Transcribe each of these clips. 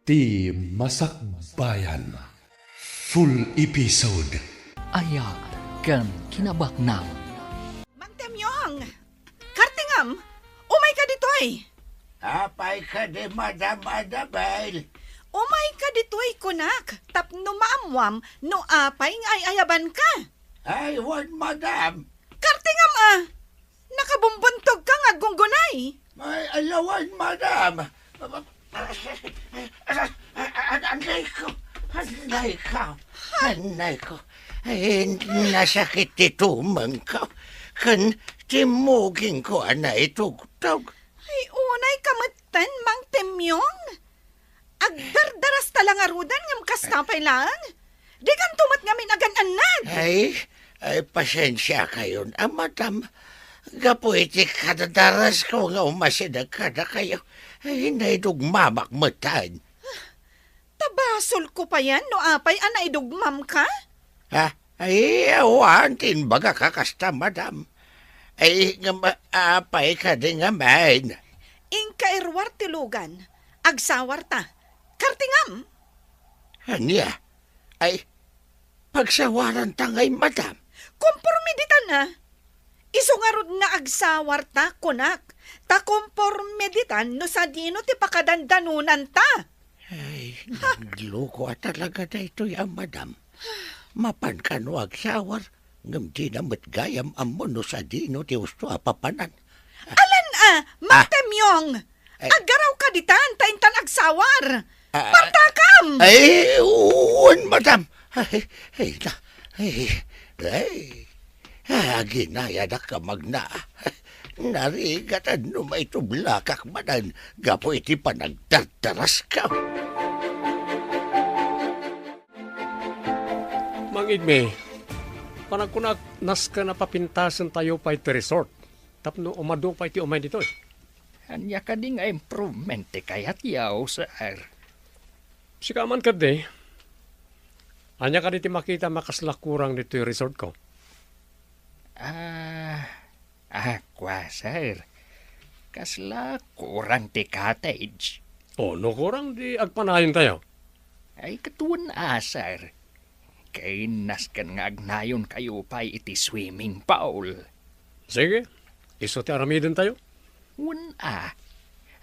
Ti Masakbayan. Full episode. Aya ken kinabaknang. Mang Temyong! Kartingam! Umay ka ditoy! Apay ka di Madam Annabel. Umay ka ditoy, kunak! Tapno maamwam, no apay nga ay ayaban ka! Ay, wan Madam. Kartingam Nakabumbantog ka nga gunggunay! May alawan Madam. Anay ko. Ay, nasakit itumang ko. Kan timugin ko anay tugtog. Ay, unay kamatan, Mang Temyong! Agdardaras talang arudan ngam kastapay lang! Di kan tumat ngamin agan-anad! Ay, pasensya kayo na, Madam. Gapuitik kadadaras ko nga umasidag kada kayo. Ay, naidugmamak matan. Tabasol ko pa yan, no apay anay dugmam ka? Ha? Ay, awan, tinbaga ka kasta, Madam. Ay, nga maapay ka din nga man. Inkairwar tilugan, agsawar ta. Kartingam! Anya? Ay, pagsawaran tangay, Madam. Kompormiditan na. Isungarod nga agsawar ta, kunak. Ta kompormiditan no sa dino ti pakadandanunan ta. Ay, nagloko talaga na ito yan, Madam. Mapan ka no agsawar. Ngam di na matgayam amo no sa dino ti usto apapanan. Alan Mang Temyong! Aggaraw ka ditan, taintan agsawar. Partakam! Ay, uwan, Madam. Ginaya na ka magna. Narigatan no may tublakak manan. Gapo iti panagdardaras ka. Mang Igme, panagkunak nas ka na papintasan tayo pa iti resort. Tapno umado pa iti umay dito. Anya ka di nga improvement ti kayat yaw sir. Sikaman ka di. Anya ka diti makita makaslakurang dito yung resort ko. Kwa sir. Kasla kurang ti cottage. O, no kurang di agpanayon tayo. Ay katuan sir. Kay naskan nga agnayon kayo pa iti swimming pool. Sige, iso ti aramidin tayo.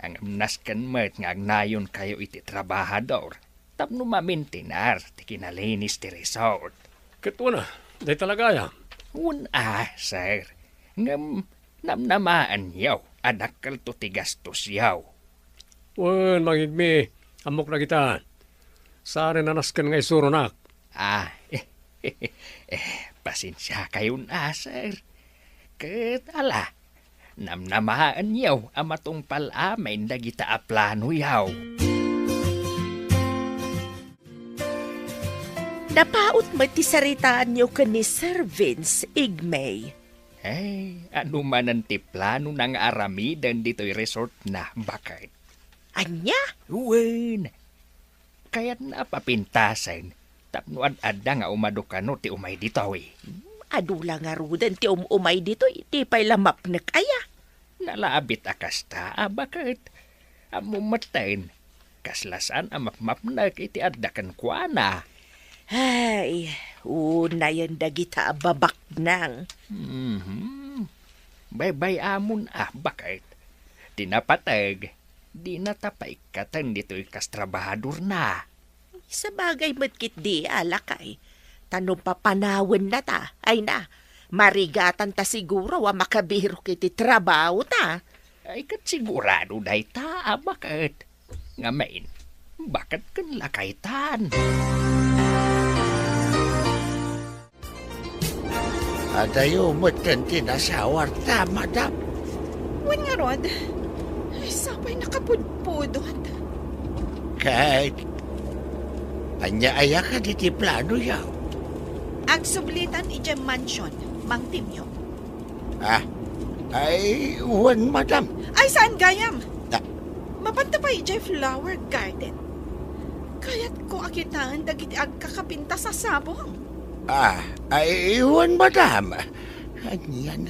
Ang naskan met nga agnayon kayo iti trabahador. Tapno mamintinar ti kinalinis ti resort. Kituwa na, di talaga ya. Sir. Ngam namnamaan yaw. Anak kalto ti gastos yaw. Wan, Mang Igme, amok na kita. Saan na naskan nga isuro nak? Pasensya kayo sir. Ketala. Namnamaan yaw amatong palamin dagita a plano yaw. Napaot ti saritaan niyo ka ni Sir Vince Igmay. Ano man ang ti plano ng aramidan dito'y resort na bakit? Anya? Uwen. Kaya't napapintasan. Tapnoan ada nga umadukano ti umay dito Adula nga rudan ti umay dito, iti pa'y lamap na kaya. Nalaabit akasta, bakit? Amumatayin. Kaslasan amapmap na iti adakan kwa na. Ay, una yan dagita babak nang. Bay amon bakit? Dinapatag, di natapay katan dito'y kastrabahador na. Sa bagay matkit di alakay. Tanong papanawan na ta, ay na. Marigatan ta siguro wa makabiro kiti trabaho ta. Ay kat sigurado day ta, bakit? Ngamain, bakit kan lakaytan? Adayo mo't kan tinasawar ta, Madam. Wan nga rod, ay sapay nakapudpudot. Kahit anya-aya ka diti plano yaw. Agsublitan ije mansion, Mang Temyong. Ay, uwan, Madam. Ay saan gayam? Ah. Mapanta pa ije flower garden. Kaya't ko akitaan dagiti agkakapinta sa sabong. Ay, iwan, Madam. Anyan,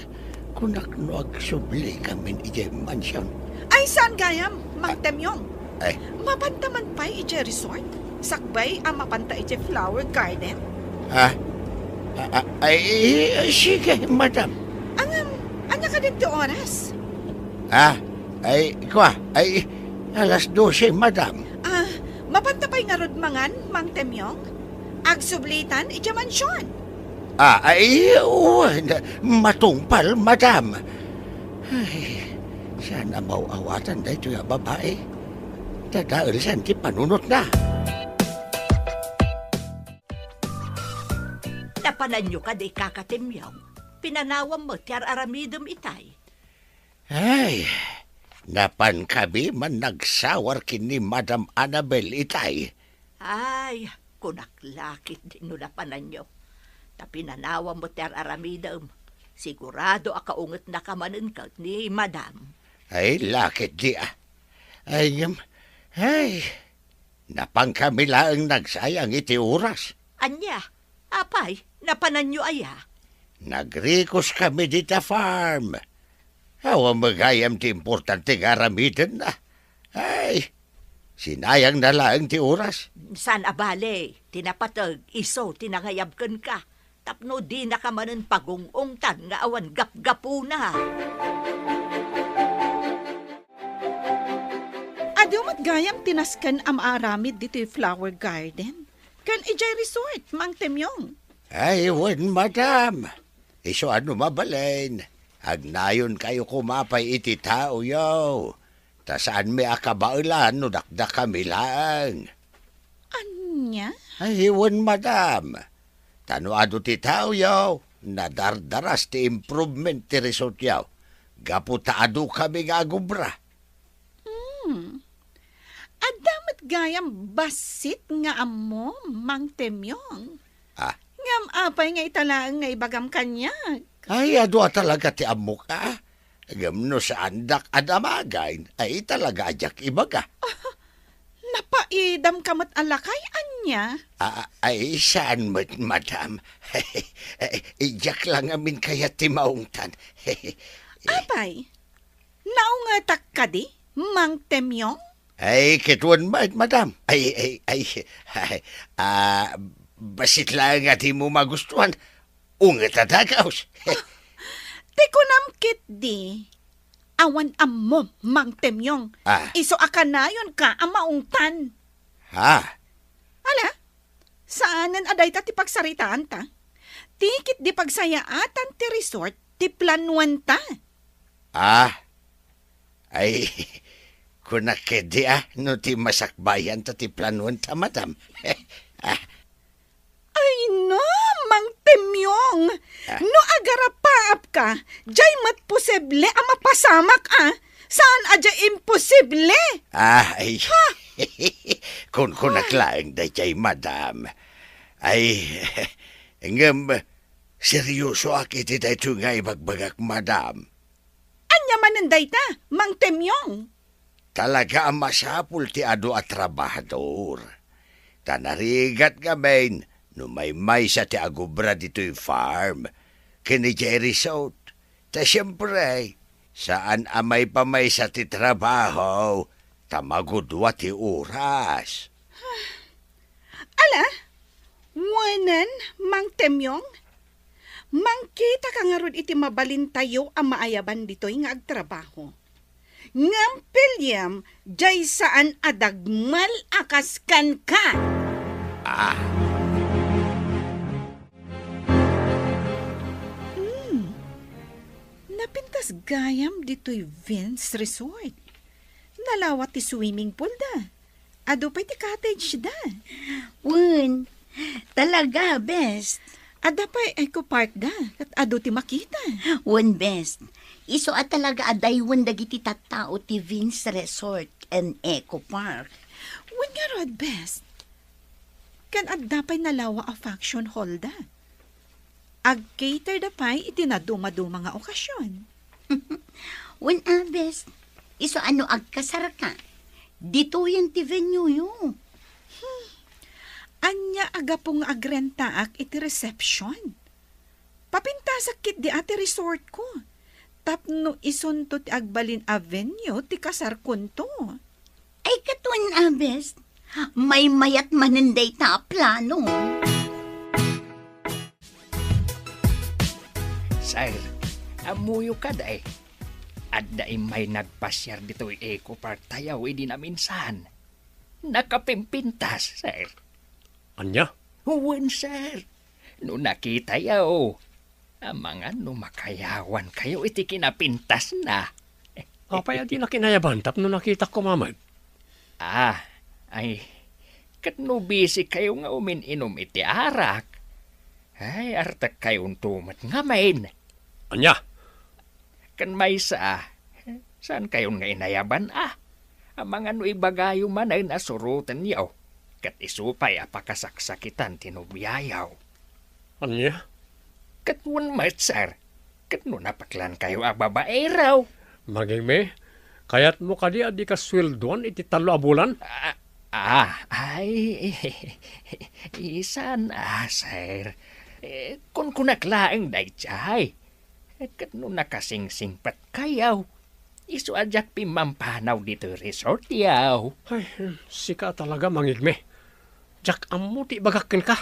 kunak no agsubli kami ije mansion. Ay saan gayam, Mang Temyong? Ay, Mapantaman pa iti resort? Sakbay ang mapanta iti flower garden? ha? Sige, madam. Anya ka din ti oras? Alas 12, madam. Mapanta pa'y nga rodmangan, Mang Temyong? Agsublitan iti mansyon. Matungpal, madam. Ay, sana mauawatan na ito yung babae. Dahil saan ti panunot na. Napanan nyo ka di kakatimyaw. Pinanawam mo tiyar aramidom itay. Ay, napan kami man nagsawar kini Madam Annabel itay. Ay, kunaklakit din no napanan nyo. Ta pinanawam mo tiyar aramidom. Sigurado akaungot na kamanin ka ni Madam. Ay, lakit di ah. Ay, napang kami lang nagsayang iti oras. Anya, apay, napanan nyo aya. Nagrikos kami dita farm. Hawa magayam ti importante garamitin na. Ay, sinayang na lang ti oras. San abale, tinapatag, iso, tinangayabkan ka. Tapno di na kamanin pagungungtan nga awan gap-gapuna. Adumat gayam tinaskan am aramid dito yung flower garden. Kan ijay resort, Mang Temyong. Ay, wan, madam. Iso ano mabalain. Agnayon kayo kumapay iti tao yaw. Ta saan may akabailan no dakdak kami lang. Anya? Ay, wan, madam. Tanuado ti tao yaw. Nadardaras ti improvement ti resort yaw. Gaputaado kami nga agubra. Adamat gayam basit nga amo, Mang Temyong. Ngam apay nga italaang nga ibagam kanyag. Ay, adwa talaga ti amo ka. Gamno sa andak adamagain, ay talaga ajak ibaga. Napaidam kamat alakay, anya. Ay, saan mo, madam? Ijak lang amin kaya ti maungtan. Apay, naungatak ka di, Mang Temyong? Ay, kituan madam. Basit lang at mo magustuhan. Ungat atagaws. Ti kunamkit di. Awan ammo, Mang Temyong. Iso akanayon ka ang maungtan. Ala, saanan aday ta ti pagsaritaan ta? Tikit di pagsayaatan ti resort ti planuan ta. Ay, kunakedi no ti masakbayan ta ti planuan ta, madam. Ay no, Mang Temyong. No agarapaap ka, jay mat posible ang mapasamak Saan adya imposible? Ay, kung kunaklang da jay, madam. Ay, ngam, seryoso akit ita ito nga ibagbagak, madam. Anya mananday ta, Mang Temyong. Talaga ang masapul ti ado at trabahador. Tanarigat gabain, no may sa ti agubra dito'y farm. Kini Jerry South. Ta siyempre, saan amay pa may sa ti trabaho, tamagudwa ti oras. Ala, wanan, Mang Temyong. Mangkita ka nga ron iti mabalin tayo ang maayaban dito'y nga agtrabaho. Ngam pilyam, jay saan adagmal akaskan ka. Napintas gayam dito'y Vince Resort. Nalawat ti swimming pool da. Ado pa'y ti cottage da. Wen, talaga, best. Ada pa'y eco park da. At ado ti makita. Wen, best. Iso at talaga adaywan dagiti tattao ti Vince Resort and Eco Park. Wen nga rod best. Kan adda pa'y nalawa a function hall da. Ag-cater da pa'y itinaduma-duma nga okasyon. Wen, best. Iso ano agkasar ka. Dito yan ti venue yun. Anya agapong agrentaak iti reception. Papintasak kit di ati resort ko. Tapno isunto ti Agbalin Avenue ti kasar kunto. Ay katun abes, may mayat maninday ta plano. Sir, amuyo ka day. At daim may nagpasyar dito Eco Park tayaw di na minsan. Nakapimpintas, sir. Anya? Huwin, sir. No nakita yaw. Ang mga makayawan kayo iti kinapintas na. Apay di na kinayaban tap no nakita ko mamad. Ay, kat no busy kayo nga umininom iti arak. Ay, artak kayong tumat nga main. Anya? Kan may saan kayong nga inayaban Ang mga ibagayo man ay nasurutan yaw. Kat isupay apakasaksakitan tinubiyayaw. Anya? Kat one mat, sir. Kat no napaklan kayo babae raw. Maging me, kayat mo kadi adi ka sweldoan iti 3 a bulan? Isan sir. Kung kunaklaang dayjay. Kat no nakasingsingpat kayaw. Isu ajak pimampanaw dito resort yaw. Ay, sika talaga mangigme. Jak amuti bagakin ka.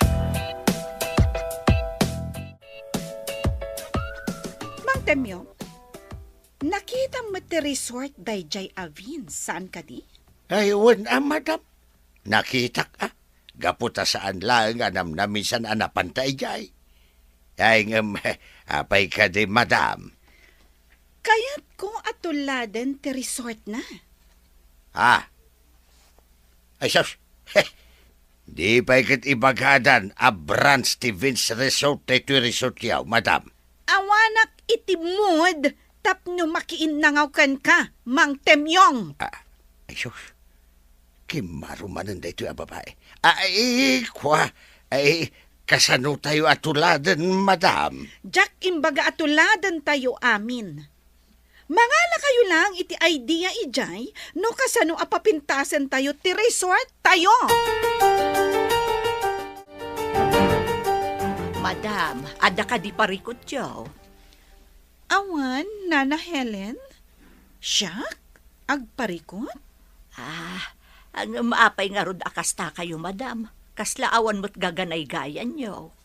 Mang Temyong, nakita mo ti resort dayjay Avin. Saan ka di? Ay, wan madam. Nakita ka. Gaputa saan lang anam na minsan anapantay jay. Ay, apay ka di, madam. Kaya't ko atuladen ti resort na. Ay, sus. Di pa ikit ibagadan a Brand Stevens Resort ito resort yaw, madam. Awanak iti mood tapno makiinnangaw kan ka, Mang Temyong. Ay, sus. Kimarumanan da ito a babae. Ay, kasano tayo atuladen, madam? Jak imbaga atuladen tayo amin. Mangala kayo lang iti idea ijay, no kasano apapintasan tayo ti resort tayo. Madam, ada ka di parikot yaw. Awan, Nana Helen? Siyak? Agparikot? Ang maapay nga rod akasta kayo, madam. Kaslaawan mo't gaganay gayan yaw.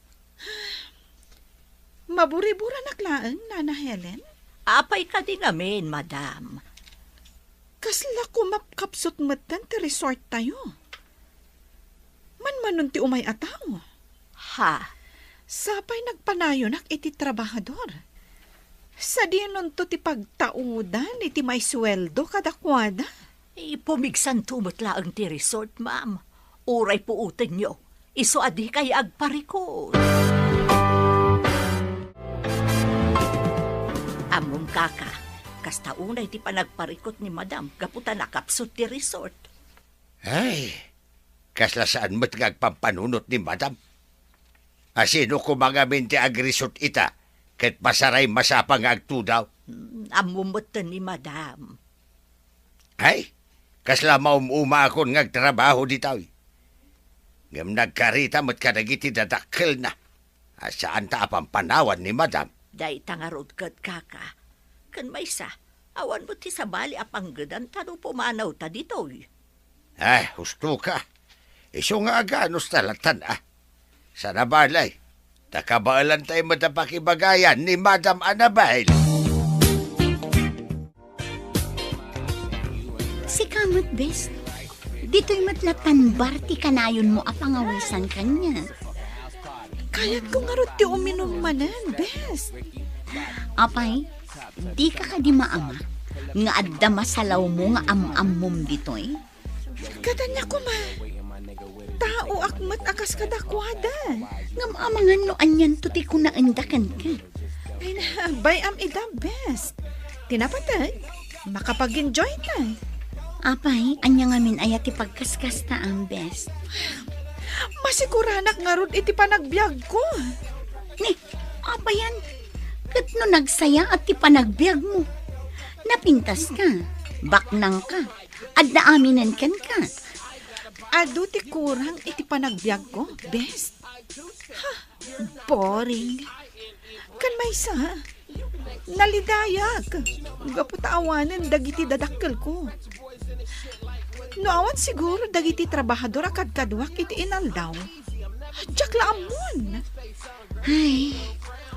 Maburi-bura naklaan, Nana Helen? Apay ka di ngamin, madam. Kasla ko mapkapsot matan ti resort tayo. Man ti umay ataw. Ha? Sapay nagpanayonak iti trabahador. Sa dinon to ti pagtaudan iti may sweldo kadakwada. Pumigsan tumot laang ti resort, ma'am. Uray po utin nyo. Iso adi kay agparikot. Among kaka, kasta unay ti panagparikot ni madam, gaputa nakapsot ti resort. Ay, kasla saan mo't ngagpampanunot ni madam? Asino ko mga minti agresort ita, ket pasaray masapang agtudaw? Amumot ni madam. Ay, kasla maumuma akong ngagtrabaho ditaw. Ngam nagkarita mo't kadagiti dadakkel na. Saan ta apampanawan ni madam? Day tangarod kat kaka. Kan may sa, awan mo ti sabali apanggadan tano pumanaw ta ditoy. Ay, husto ka. Iso nga aganos talatan Sa nabalay, takabaalan tayo matapakibagayan ni Madam Annabel. Si kamot bes, dito'y matlatan barti kanayon mo apangawisan kanya. Kaya't ko nga ro ti uminom manan, bes. Apay, di ka di maama, nga adda masalaw mo nga am-ammom dito'y. Katanya ko ma. Tao akmat akas kadakwada. Ngam amangan no anyan tuti ko na andakan ka. Ay na, bay am ida best. Tinapatag, makapag-enjoy ta. Apay, anya nga min ayat ipagkaskas ta ang best. Masiguranak nga rod iti panagbiag ko. Ni, apayan, kat no nagsaya at ipanagbiag mo. Napintas ka, baknang ka, at naaminan kan ka. Adu ti kurang iti panagbiag ko, best. Ha, boring. Kan may sa, nalidayak. Gaputaawanan dagiti dadakkel ko. No awan siguro dagiti trabahador akad kadwak iti inaldaw. Diyak laamon. Ay,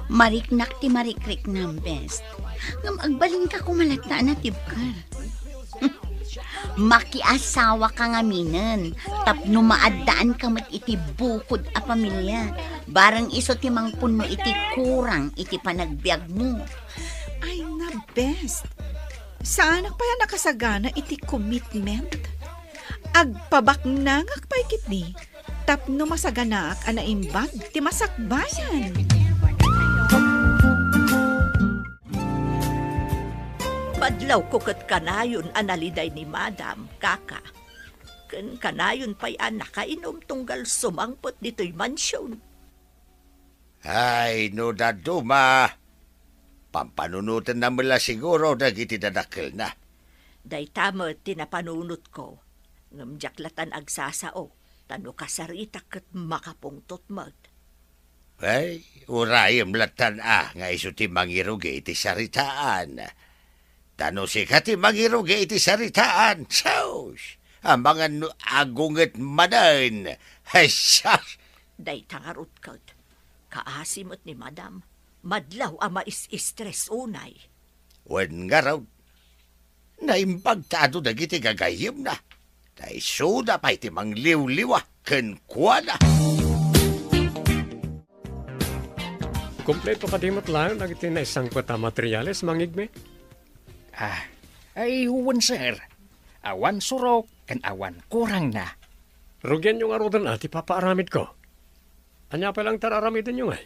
mariknak ti marikrik ng best. Ngam agbalin ka kumalata na tibkar. Makiasawa ka nga minen. Tapno maaddaan ka mat iti bukod a pamilya. Barang iso ti mangpuno iti kurang iti panagbiag mo. Ay na best. Saan pa yan nakasagana iti commitment? Agpabaknangak pa ikit ni. Tapno masaganak anaimbag ti masakbayan. Badlaw ko kat kanayon analiday ni Madam, kaka. Ken kanayon pa'y nakainom tunggal sumangpot dito'y mansyon. Ay, no daduma. Pampanunutan na mula siguro dagiti dadakil na. Day tamo tinapanunot ko. Ngamjaklatan agsasao. Tano kasarita kat makapungtot mag. Ay, urayam latan nga iso ti mangirugi iti saritaan. Tano si kati mangirugi iti saritaan. Sos, ang mga agunget manan. Ay, sos. Day tangarot kat. Kaasimot ni Madam. Madlaw ama is-stress unay. Wen nga raw, naimbagtado dagiti gagayim na. Dahil suda pa iti mangliw-liwa ken kuwana. Kompleto ka dimot lang nagiti na isang pata materyales mangigme. Ay huwan sir. Awan surok kan awan kurang na. Rugyan yung arudan ati papaaramid ko. Anya pa lang tararamidin yung ay.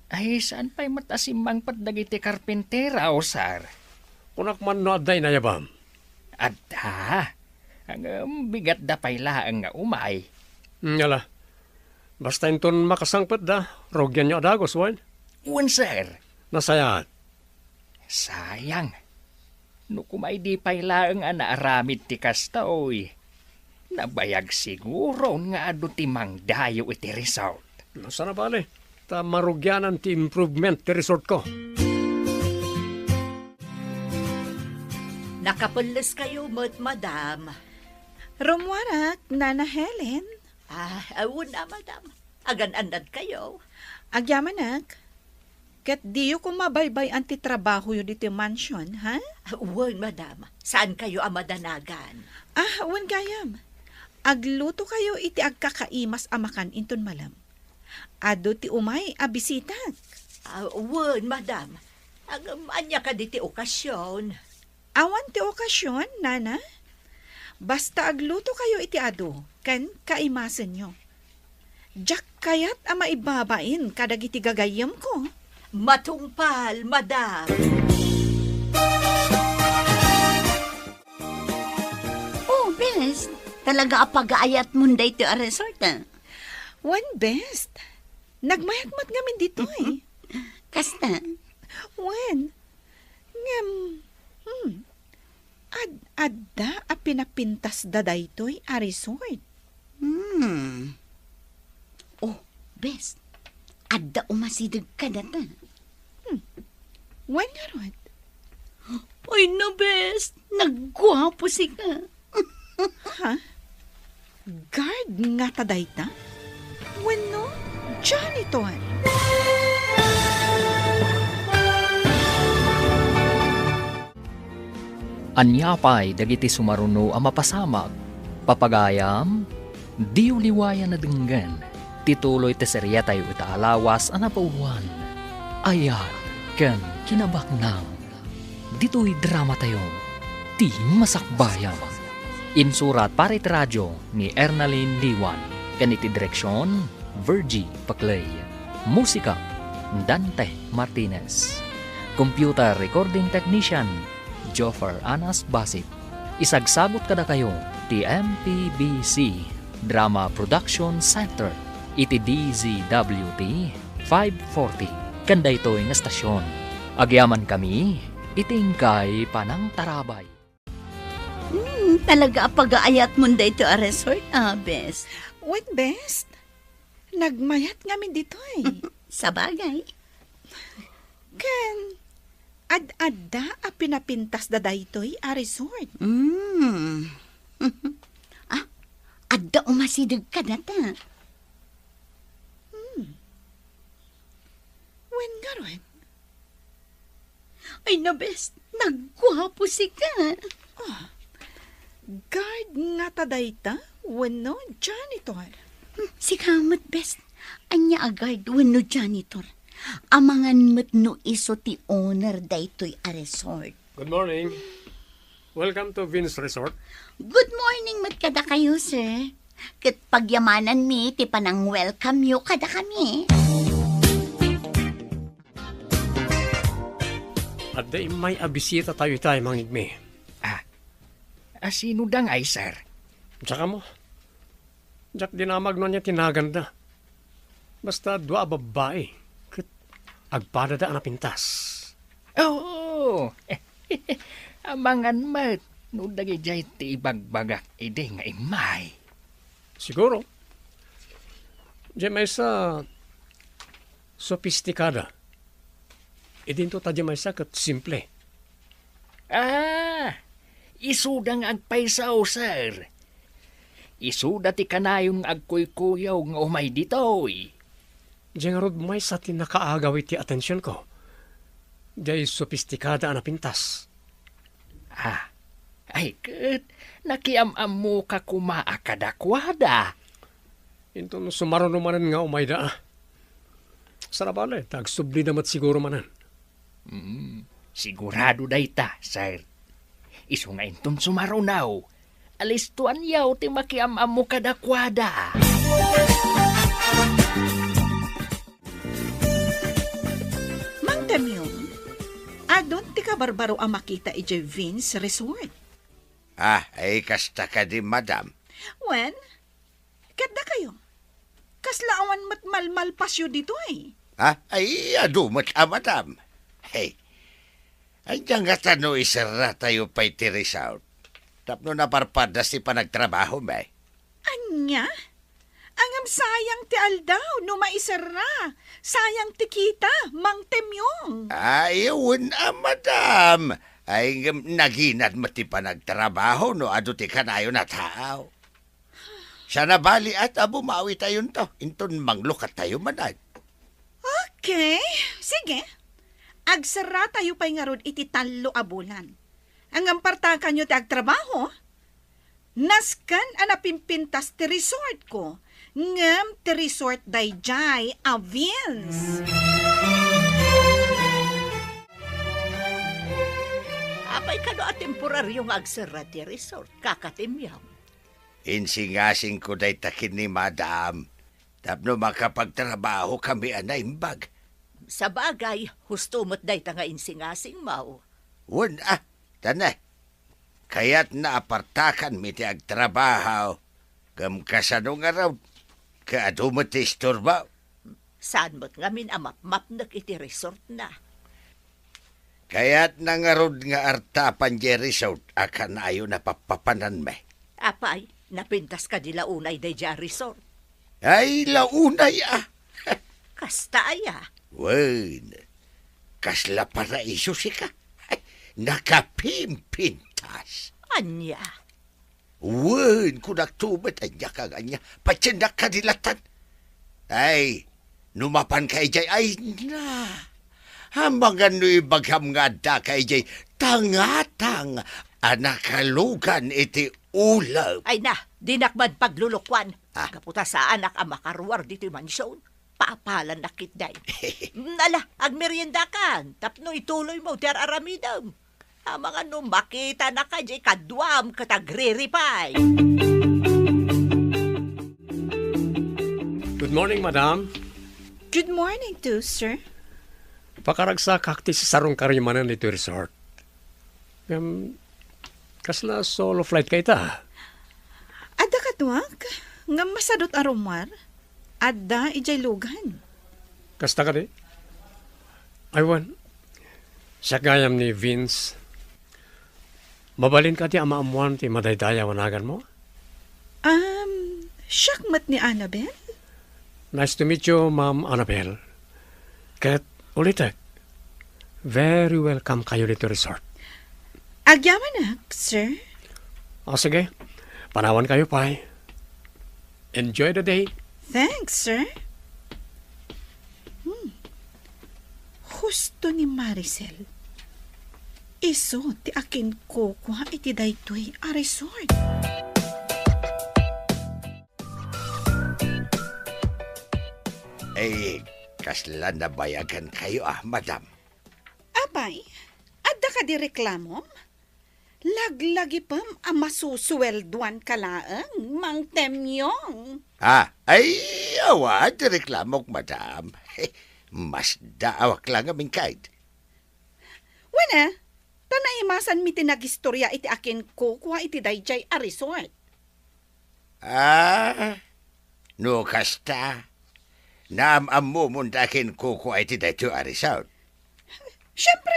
Ay saan pa'y matasimang patdagiti karpentera o sir? Kunak man no aday na yabam. Adda, ang bigat da pa'y laang nga umay. Ngala, basta inton makasangpet da, rugyan nyo adagos, wan? Uwan sir, Nasayat. sayang. No kumay di pa'y laang anaaramid ti kasta oy. Nabayag siguro nga ado ti mangdayo iti resort. Sana bale, ta marugyanan ti improvement ti resort ko. Nakapulis kayo, Madam. Rumwarak, Nana Helen. Awun na, Madam. Agan-andad kayo. Agyamanak. Kat diyo kung mabaybay anti trabaho yun dito mansion, ha? Uwan, Madam. Saan kayo amadanagan? Wan gayam. Agluto kayo iti agkakaimas amakan inton malam. Ado ti umay abisitak. Uwan, Madam. Anya ka di ti okasyon. Awan ti okasyon, Nana. Basta agluto kayo iti ado, kan kaimasan nyo. Diyak kayat ama ibabain kadagiti gagayam ko. Matungpal, Madam. Oh, best. Talaga apag-aayat mo day to a resort, One best. Nagmayagmat ngamin dito eh. Kasta. When? Adda a pinapintas da daytoy a resort. Oh, best. Adda umasidag ka data. When nga ron? Ay na, best. Nagwapo si ka. Guard nga ta dayta? When no? Janitor. Anyapay dagiti sumaruno a mapasamag. Papagayam, di uliwayan na denggan. Tituloy te serya tayo itaalawas a napauwan. Ayan, ken kinabaknang. Dito'y drama tayo. Ti masakbayan. Insurat para iti radyo ni Ernalyn Liwan. Kaniti direksyon, Virgie Paclay. Musika, Dante Martinez. Computer recording technician, Joffer Anas Basit. Isagsagot kada kayo ti MPBC Drama Production Center iti DZWT 540 kanda ito ng estasyon. Agyaman kami itingkay panang tarabay. Talaga apag-aayat mo day to a resort, best. When best? Nagmayat ngamin dito eh. Sa bagay. Kan, Ad-adda a pinapintas da daytoy a resort. Adda umasidag ka na ta. When nga ron? Ay na best, nagwapo si ka. Guard nga ta dayta? Wano, janitor. Si kamat best, anya agad wano janitor. Amangan mat no iso ti owner daytoy a resort. Good morning. Welcome to Vince Resort. Good morning mat kada kayo, sir. Kat pagyamanan mi, ti panang welcome yo kada kami. At day may abisita tayo mangigme. Sino dang ay, sir? Tsaka mo. Diyak dinamag nun niya tinaganda. Basta dua babae. Kat agpada na pintas. Oo. Amangan mat. No dagi jay ti ibagbagak ide nga imay. Siguro. Diyan may sa sophisticada. Idinto ta diyan may sa kat simple. Isudang agpaisaw, sir. Isuda ti kanayon agkuy-kuyaw nga umay ditoy. Diyan rod may sa tinakaagaw iti atensyon ko. Diyan sophisticada na pintas. Ay, kat, nakiam-am mo ka kumaakadakwada. Ito no sumaro naman nga umay da. Sarabale, tagsubli namat siguro manan. Sigurado dayta, sir. Isu nga inton sumarunaw. Alistuan yaw ti makiam-am mo kadakwada. Mang Temyong, adon ti ka barbaro ang makita ije Vince Resort. Ay kasta ka di, madam. When? Kada kayo. Kaslaawan mat malmalpasyo dito eh. Ay adumat madam. Hey, ay dyan nga tano isara tayo pa'y tirisaw. Tapno na parpadas ti panagtrabaho, may. Anya? Angam sayang ti aldaw no maisara. Sayang ti kita, Mang Temyong. Ayun, madam. Ay naginat mo ti panagtrabaho no ado ti kanayo na tao. Siya na bali at bumawi tayo to. Inton manglukat tayo manad. Okay, sige. Agsara tayo pa'y nga rod iti talo a bulan. Ang ampartakan nyo ti agtrabaho, naskan anapimpintas ti resort ko. Ngam ti resort dayjay a Vince. Apay ka no a temporaryong agsara ti resort, kakatimyaw. Insingasing ko day takin ni madam. Tapno makapagtrabaho kami anaimbag. Sa bagay, husto mo't day nga insingasing mau. Wan tanay. Kaya't naapartakan mi ti agtrabaho. Kam kasano nga raw. Kaado mo ti istorba. Saan mo't ngamin amap-map iti resort na. Kaya't nangarod nga artapan di resort akan ayo na papapanan me. Apay, napintas ka dila unay day ja resort. Ay launay Kasta aya. Wan, kasla para iso si ka. Nakapimpintas. Anya. Wan, kung nagtumat, anya ka ganya, patsindak ka dilatan. Ay, numapan ka ijay, ay na. Hamangan no ibagham nga da ka ijay, tangatang, anakalugan iti ulaw. Ay na, dinakbad paglulukwan. Kaputa sa anak ang makaruar dito mansyon. Paapalan na kitday. Nala, agmerienda kan. Tapno ituloy mo, ter aramidam. Mga no makita na ka, jay kadwam katagriripay. Good morning, madam. Good morning too, sir. Pakaragsa kakti sa sarong karimanan dito resort. Kasla solo flight kay ta. Ada katwag, nga masadot aromar, ada ijay lugan. Kasta ka di? Aywan, siya gayam ni Vince. Mabalin ka ti amaamuan ti madaydaya wanagan mo? Syakmat ni Annabel? Nice to meet you, Ma'am Annabelle. Kat ulitek, Very welcome kayo dito resort. Agyaman sir. O sige, panawan kayo pa. Enjoy the day. Thanks, sir. Husto ni Maricel. Iso ti akin kukuha iti daytoy a resort. Kasla nabayagan kayo madam. Abay, adda ka di reklamo? Laglagi pam ang masusuwelduan kalaang, Mang Temyong. Awad, reklamok madam. Mas daawak lang aming kahit. Wala, tanaimasan mi tinagistorya iti akin kukuha iti dayjay a resort. No kasta. Naam mo mundakin kukuha iti dayjay a resort. Siyempre,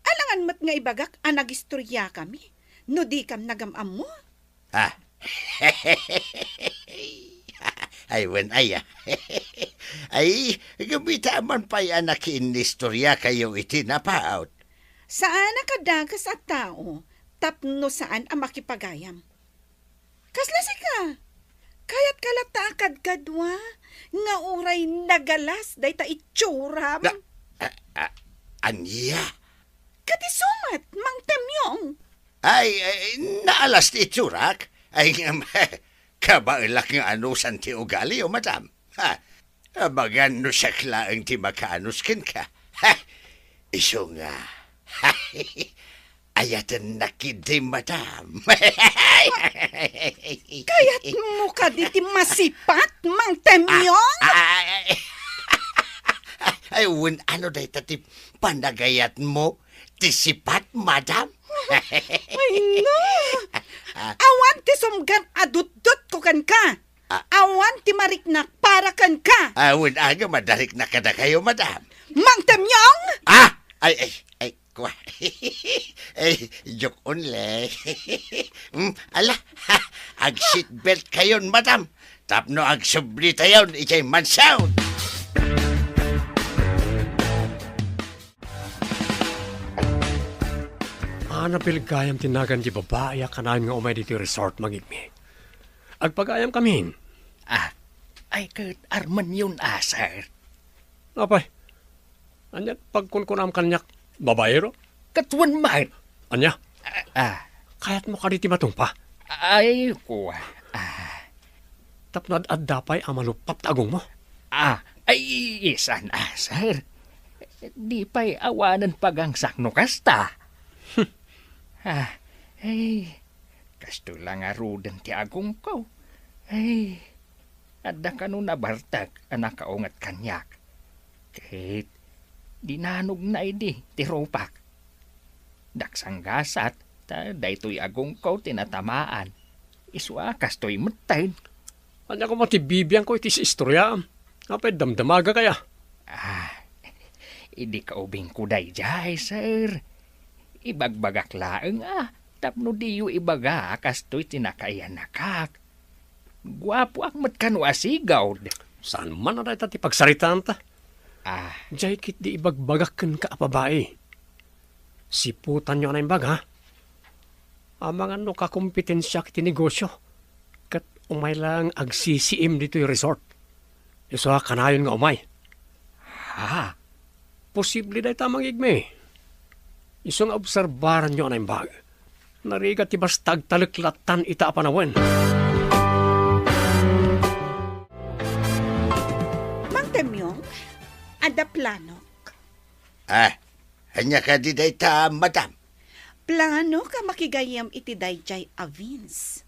alangan mat nga ibagak ang nagistorya kami. No di kam nagamam mo. Ay, ay, gabita man pa yan na kinistorya kayo iti napaot. Saan nakadagas at tao, tapno saan ang makipagayam. Kasla ka, kayat kalata kadwa, nga uray nagalas day ta itsuram. Anya? Katisumat, Mang Temyong. Ay, naalas ti itsurak? Ay, kabailak nga anusan ti ugali o madam. Abagan no siya klaang ti makaanuskin ka. Iso nga. Ayatan nakidi madam. Kayat mo ka di ti masipat, Mang Temyong. Ay, ano day tati panagayat mo? Tisipat, madam? Ay, no. Awan ti sumgan adut-dut ko kan ka. Awan ti mariknak para kan ka. Awan aga madarik na kada kayo, madam. Mang Temyong! Ay, kuha. Ay, joke only. Ala, ag seatbelt kayon, madam. Tapno ag subli tayon, ikay mansound. Napiligayam tinagan di babae kanayon nga umay dito resort magigmi. Agpagayam kamin. Ay kat arman yun sir. Apay, anya pagkunkunam kanyak babaero? Katwan man. Anya? Kayat mo ka diti matungpa? Ay kuha. Tapnad at dapay ang malupap agong mo? Ay isan sir. Di pa'y awanan pagang sakno kasta. Ay, kasto lang arudan ti agong ko. Ay, adda ka nun nabartag anak kaungat kanyak. Kahit dinanog na idi ti ropak. Daksang gasat, daytoy agong ko tinatamaan. Iswa kasto'y matay. Anya ko matibibiyang ko iti si istorya. Apay damdamaga kaya. Idi ka ubing kuday jay, sir. Ibagbagak laeng tapno diyo ibaga kasto'y tinakayan nakak. Guwapo ak matkano asigaw. Saan man na dahil pagsaritaan ta? Diyay kit di ibagbagakan ka babae. Siputan nyo na yung baga. Amang ano kakompetensya kiti negosyo. Kat umay lang agsisiim dito yung resort. Iso kanayon nga umay. Posible dahil tamang igme. Isong obserbaran nyo na yung bag. Narigat tibas tagtaliklatan ita apanawen. Mang Temyong, ada planok. Hanya ka di day ta, madam. Plano ka makigayam iti dayjay a Vince.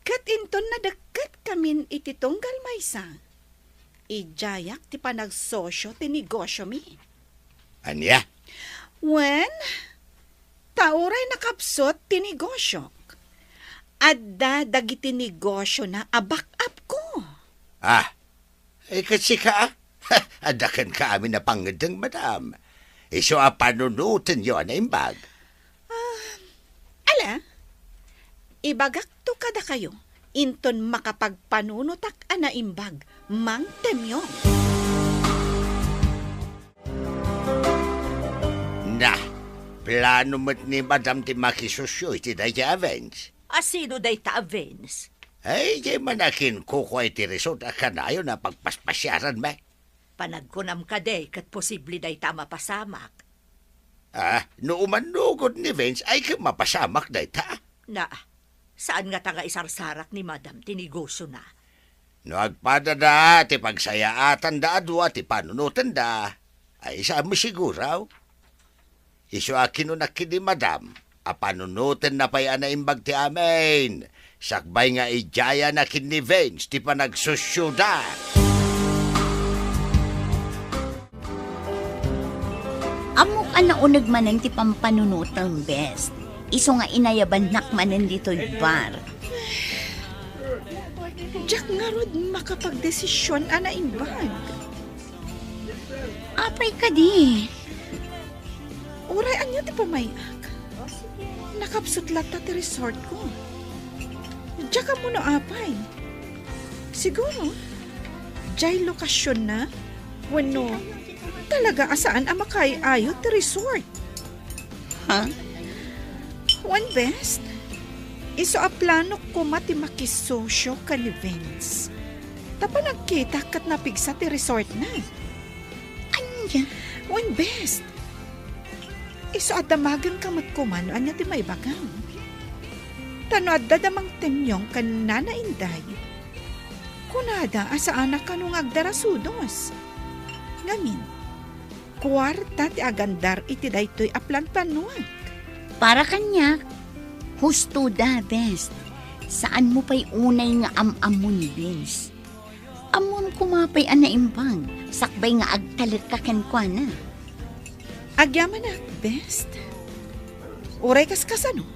Kat inton na dakat kamin iti tunggal maysa. Ijayak ti panagsosyo ti negosyo mi. Anya? When, tauray nakapsot ti negosyo. Adda dagiti negosyo na abak-up ko. Kasi ka, adakan ka amin na pangadang madam. Iso panunutin yun na imbag. Ala, ibagak to kada kayo. Inton makapagpanunutak ana imbag, Mang Temyong. Na, plano mo't ni Madam ti makisosyo iti day Avens. Asino day ta, Vince? Ay, di manakin kuko iti resort akanayo na pagpaspasyaran me. Panagkunam ka day kat posible day ta mapasamak. No umanugod ni Vince ay mapasamak day ta. Na, saan nga taga isarsarak ni Madam tinigosyo na? No agpada da, ti pagsayaatan da adwa, ti panunutan da. Ay, saan mo siguraw? Iso akin no nakin ni Madam, panunutan na pa'y anaimbag ti amin. Sakbay nga ijaya na kin ni Vince, ti pa nagsusyuda. Amok naunag manan ti pampanunutang best. Iso nga inayaban nakmanan dito'y bar. Jack nga rod makapagdesisyon ana imbag. Apay ka di. Uray anya ti pamayak. Nakapsut lata ti resort ko. Jack mo na apay. Siguro, jay lokasyon na. Wano, talaga asaan ang makaiayo ti resort. Ha? One best. Iso a plano ko mati makisosyo ka ni Vince. Tapa nagkita kat napigsa ti resort na. Anya? One best. Iso at damagan ka matkuman anya ti may bagang. Tano at dadamang temyong kan nana inday. Kunada asa anak kanong agdarasudos. Ngamin, kwarta ti agandar iti daytoy aplan panuag. Para kanya, husto da, best. Saan mo pa'y unay nga am-amon, Vince? Amon kumapay anaimbang, sakbay nga agtalit ka kenkwa na. Agyaman na, best. Uray kas kasano.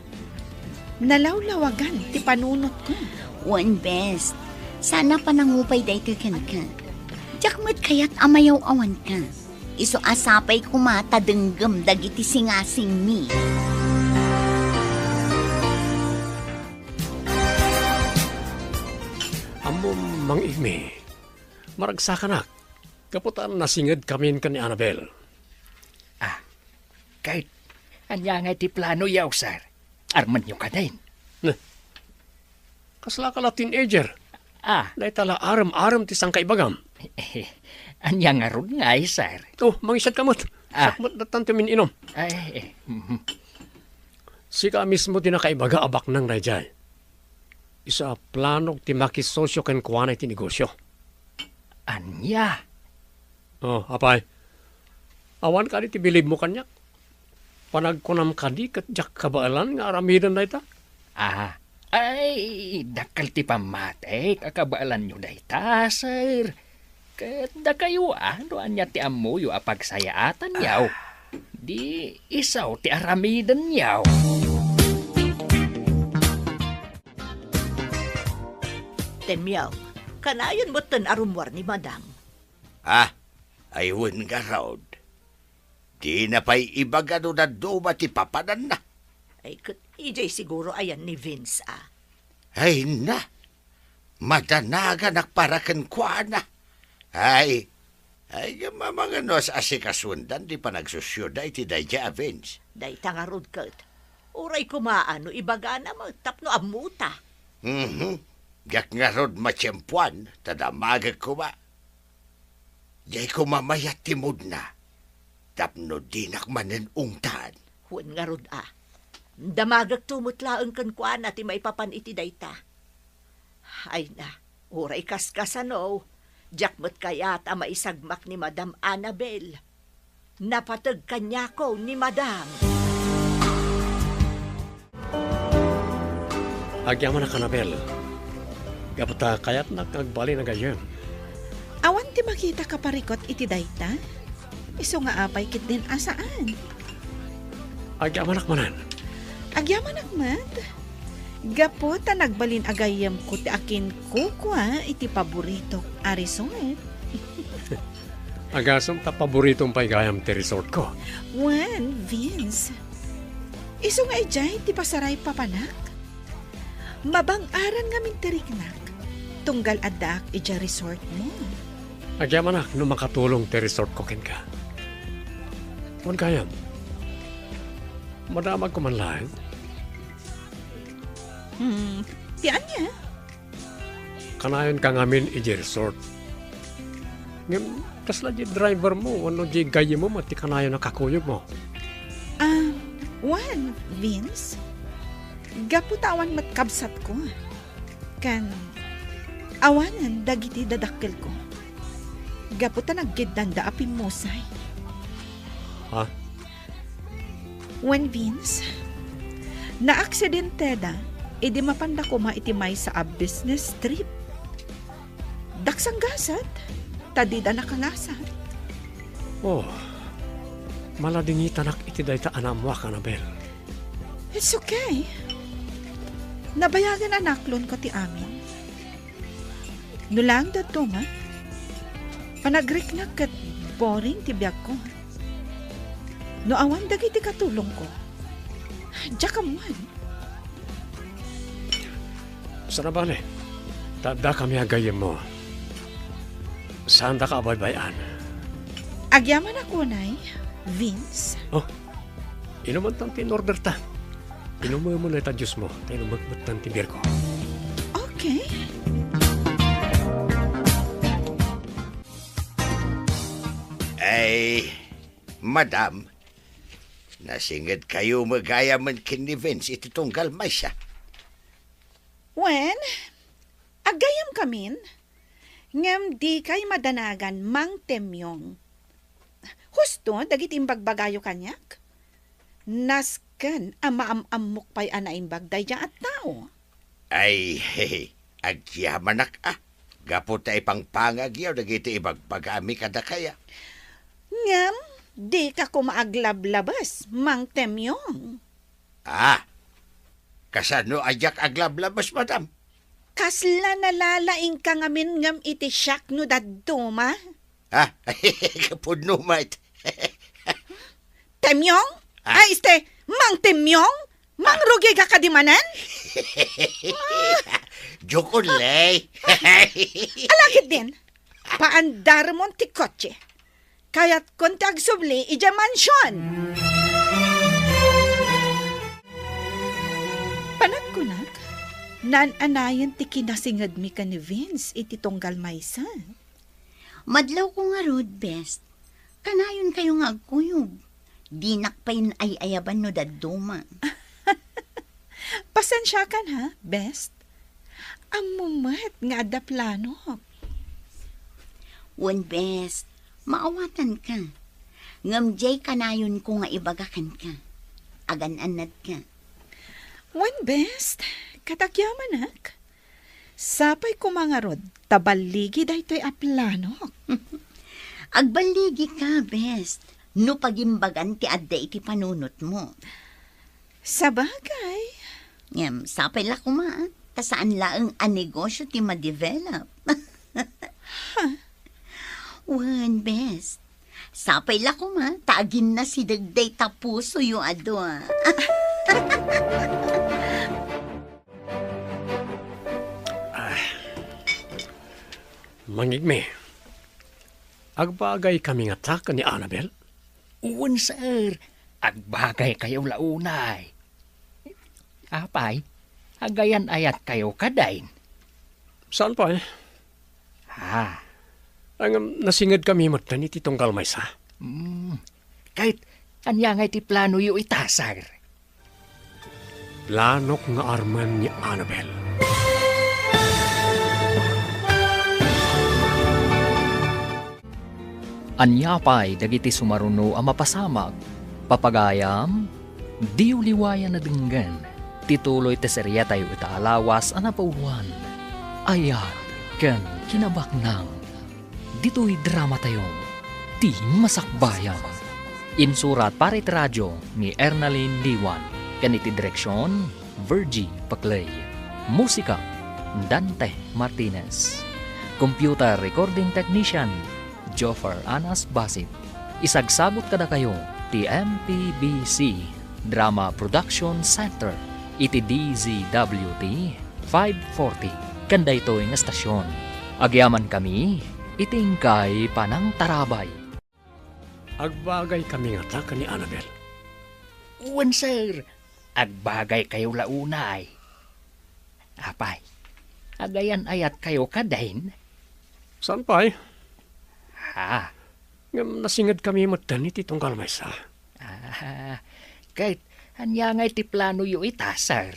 Nalawlawagan ti panunot ko. One best, sana pa nangupay dayto kenka. Jakmat kaya't amayaw awan ka. Iso asapay kumata denggem dagiti singasing mi. Amo mang igme, maragsakanak, kaputan nasingad kami ka ni Annabel. Kahit anya nga ti plano yaw, sir. Arman nyo ka din. Kasla ka la teenager, dahil tala aram-aram ti sang kaibagam. Anya nga ron nga sir. Oh, mangisad kamot. Sakmat na tanto mininom. Sika mismo ti nakaibaga abak ng rayjay. Isa plano ti makisosyo ken kuwanay ti negosyo. Anya? Oh, apay. Awan ka di ti bilib mo kanyak. Panagkunam ka di kat jak kabaalan nga aramidan na ita. Ay, dakal ti pamate, kakabaalan nyo na ita, sir. Kat da kayo doan niya ti amuyo apagsayaatan yaw. Di isaw ti aramidan yaw. Temyaw, kanayon mo tan arumwar ni Madam. Ayun nga raod. Di na pa'y ibagano na duma ti papanan na. Ay, kat ijay siguro ayan ni Vince, Ay na, madanaga nakparakan kwa na. Ay mga nos asikasundan di pa nagsusyoda iti dayja Vince. Day tangarod kat. Uray kumaano ibaga na magtapno amuta. Gak nga rod matsyempuan, tadamagag kuma. Jay kumamayat timod na. Tapno dinak manen ungtan. Huwag nga rod damagag tumutlaang kan kwa na ti maipapan iti dayta. Ay na, uray kaskasano. Jakmat kayat maisagmak ni Madam Annabel. Napatag kanya ko ni Madam. Agyaman na Annabel. Kapata kayat nakagbali na gayon. Awan ti makita ka parikot iti dayta? Iso nga apay kit din asaan? Agyaman manan. Agyaman akmat. Gapo ta nagbalin agayam ko ti akin kukwa iti paborito a resort. Agasam ta paboritong paigayam ti resort ko. Wan, Vince. Iso nga ijay ti pasaray papanak. Mabang-aran nga mintiriknak. Tunggal adak ija resort mo. Agyaman no makatulong ti resort ko ken ka. Wan kayam. Madamag ko man lang. Tiyan niya. Kanayon ka ngamin iji resort. Ngam, kasla di driver mo, ano di gayi mo, mati kanayon na kakuyog mo. Juan, Vince, gaputawan matkabsat ko. Kan, awanan dagiti dadakkel ko. Gaputan naggidanda apim musay. Ha? When Vince, na-aksidente da, idi mapanda ko maitimay sa a business trip. Daksang gasat, tadida nakangasat. Oh, maladingitan ak iti day ta anamwa ka na, Bel. It's okay. Nabayagan anaklon ko ti amin. Nulang da to, ma. Panagrik-nak kat boring ti biyag ko. No awan dagiti katulong ko. Diyak amuan. Sana bale, tada kami agayem mo. Saan da ka abaybayan? Agyaman ako, Nay. Vince. Oh, inuman tang tinorder ta. Inuman mo na ita Diyos mo, tayo magbat ng tibir ko. Okay. Ay, madam, nasingid kayo magaya man kin ni Vince iti tunggal may siya. When, agayam kamin, ngem di kay madanagan mang temyong. Husto, dagit imbag-bagayo kanyak. Nasken, ama-am-amok pa'y anaimbag daya at tao. Ay, agyamanak Gapo ta ipang pangagyaw, dagiti ibagbagami kada kaya. Ngem, di ka kumaaglab-labas, mang temyong. Kasano ajak aglablabas, madam? Kasla nalalaing ka ngamin ngem iti siyak no dadduma. Kapudno, mate. Temyong? Ay, mang temyong? Mang rugi ka kadimanan? Jokulay. Alakit din. Paandar mo ti kotse. Kaya't kontag subli ija mansyon. Panagkunak, nan-anayan ti kinasingad mi ka ni Vince iti tunggal maysa. Madlaw ko nga road best. Kanayon kayo nga agkuyog. Di nakpain ay ayaban no dadduma. Pasensya kan ha, best. Amumat nga da plano. One best, maawatan ka. Ngamjay kanayon ko nga ibagakan ka. Agan-anad ka. One best, katakyaman sapay ko mga rod, tabaligi da ito'y aplano. Agbaligi ka, best. No pagimbagan ti adda iti panunot mo. Sa bagay. Ngem, sapay la kumaan. Ta saan laang a negosyo ti ma-develop. One best. Sapay la kuma. Taagin na si dagday tapuso yung ado. Mangigme, agbagay kami nga taka ni Annabel? Uwan, sir. Agbagay kayo launay. Apay, agayan ayat kayo kadain. Saan pa eh? Ang nasingad kami matan iti tunggal may sa. Kahit anya nga iti plano yu itasar. Planok nga arman ni Annabel. Anyapay dagiti sumaruno ang mapasamag, papagayam, diuliwayan na denggan, tituloy teserya tayo itaalawas anapauwan, ayat, ken kinabaknang, dito'y drama tayo, ti masakbayan. Insurat para iti radyo ni Ernalyn Liwan, ken iti direksyon, Virgie Paclay, musika, Dante Martinez, computer recording technician, Joffer Anas Basit. Isagsabot kada kayo ti MPBC Drama Production Center iti DZWT 540 kanda ito ng estasyon. Agyaman kami itingkay panang tarabay. Agbagay kami nga taka ni Annabel. Uwan, sir. Agbagay kayo launay. Apay, agayan ayat kayo kadain. Saan pa'y? Ha? Ngam nasingad kami matan iti tunggal maysa. Kahit hanya ngay ti plano yu ita, sir.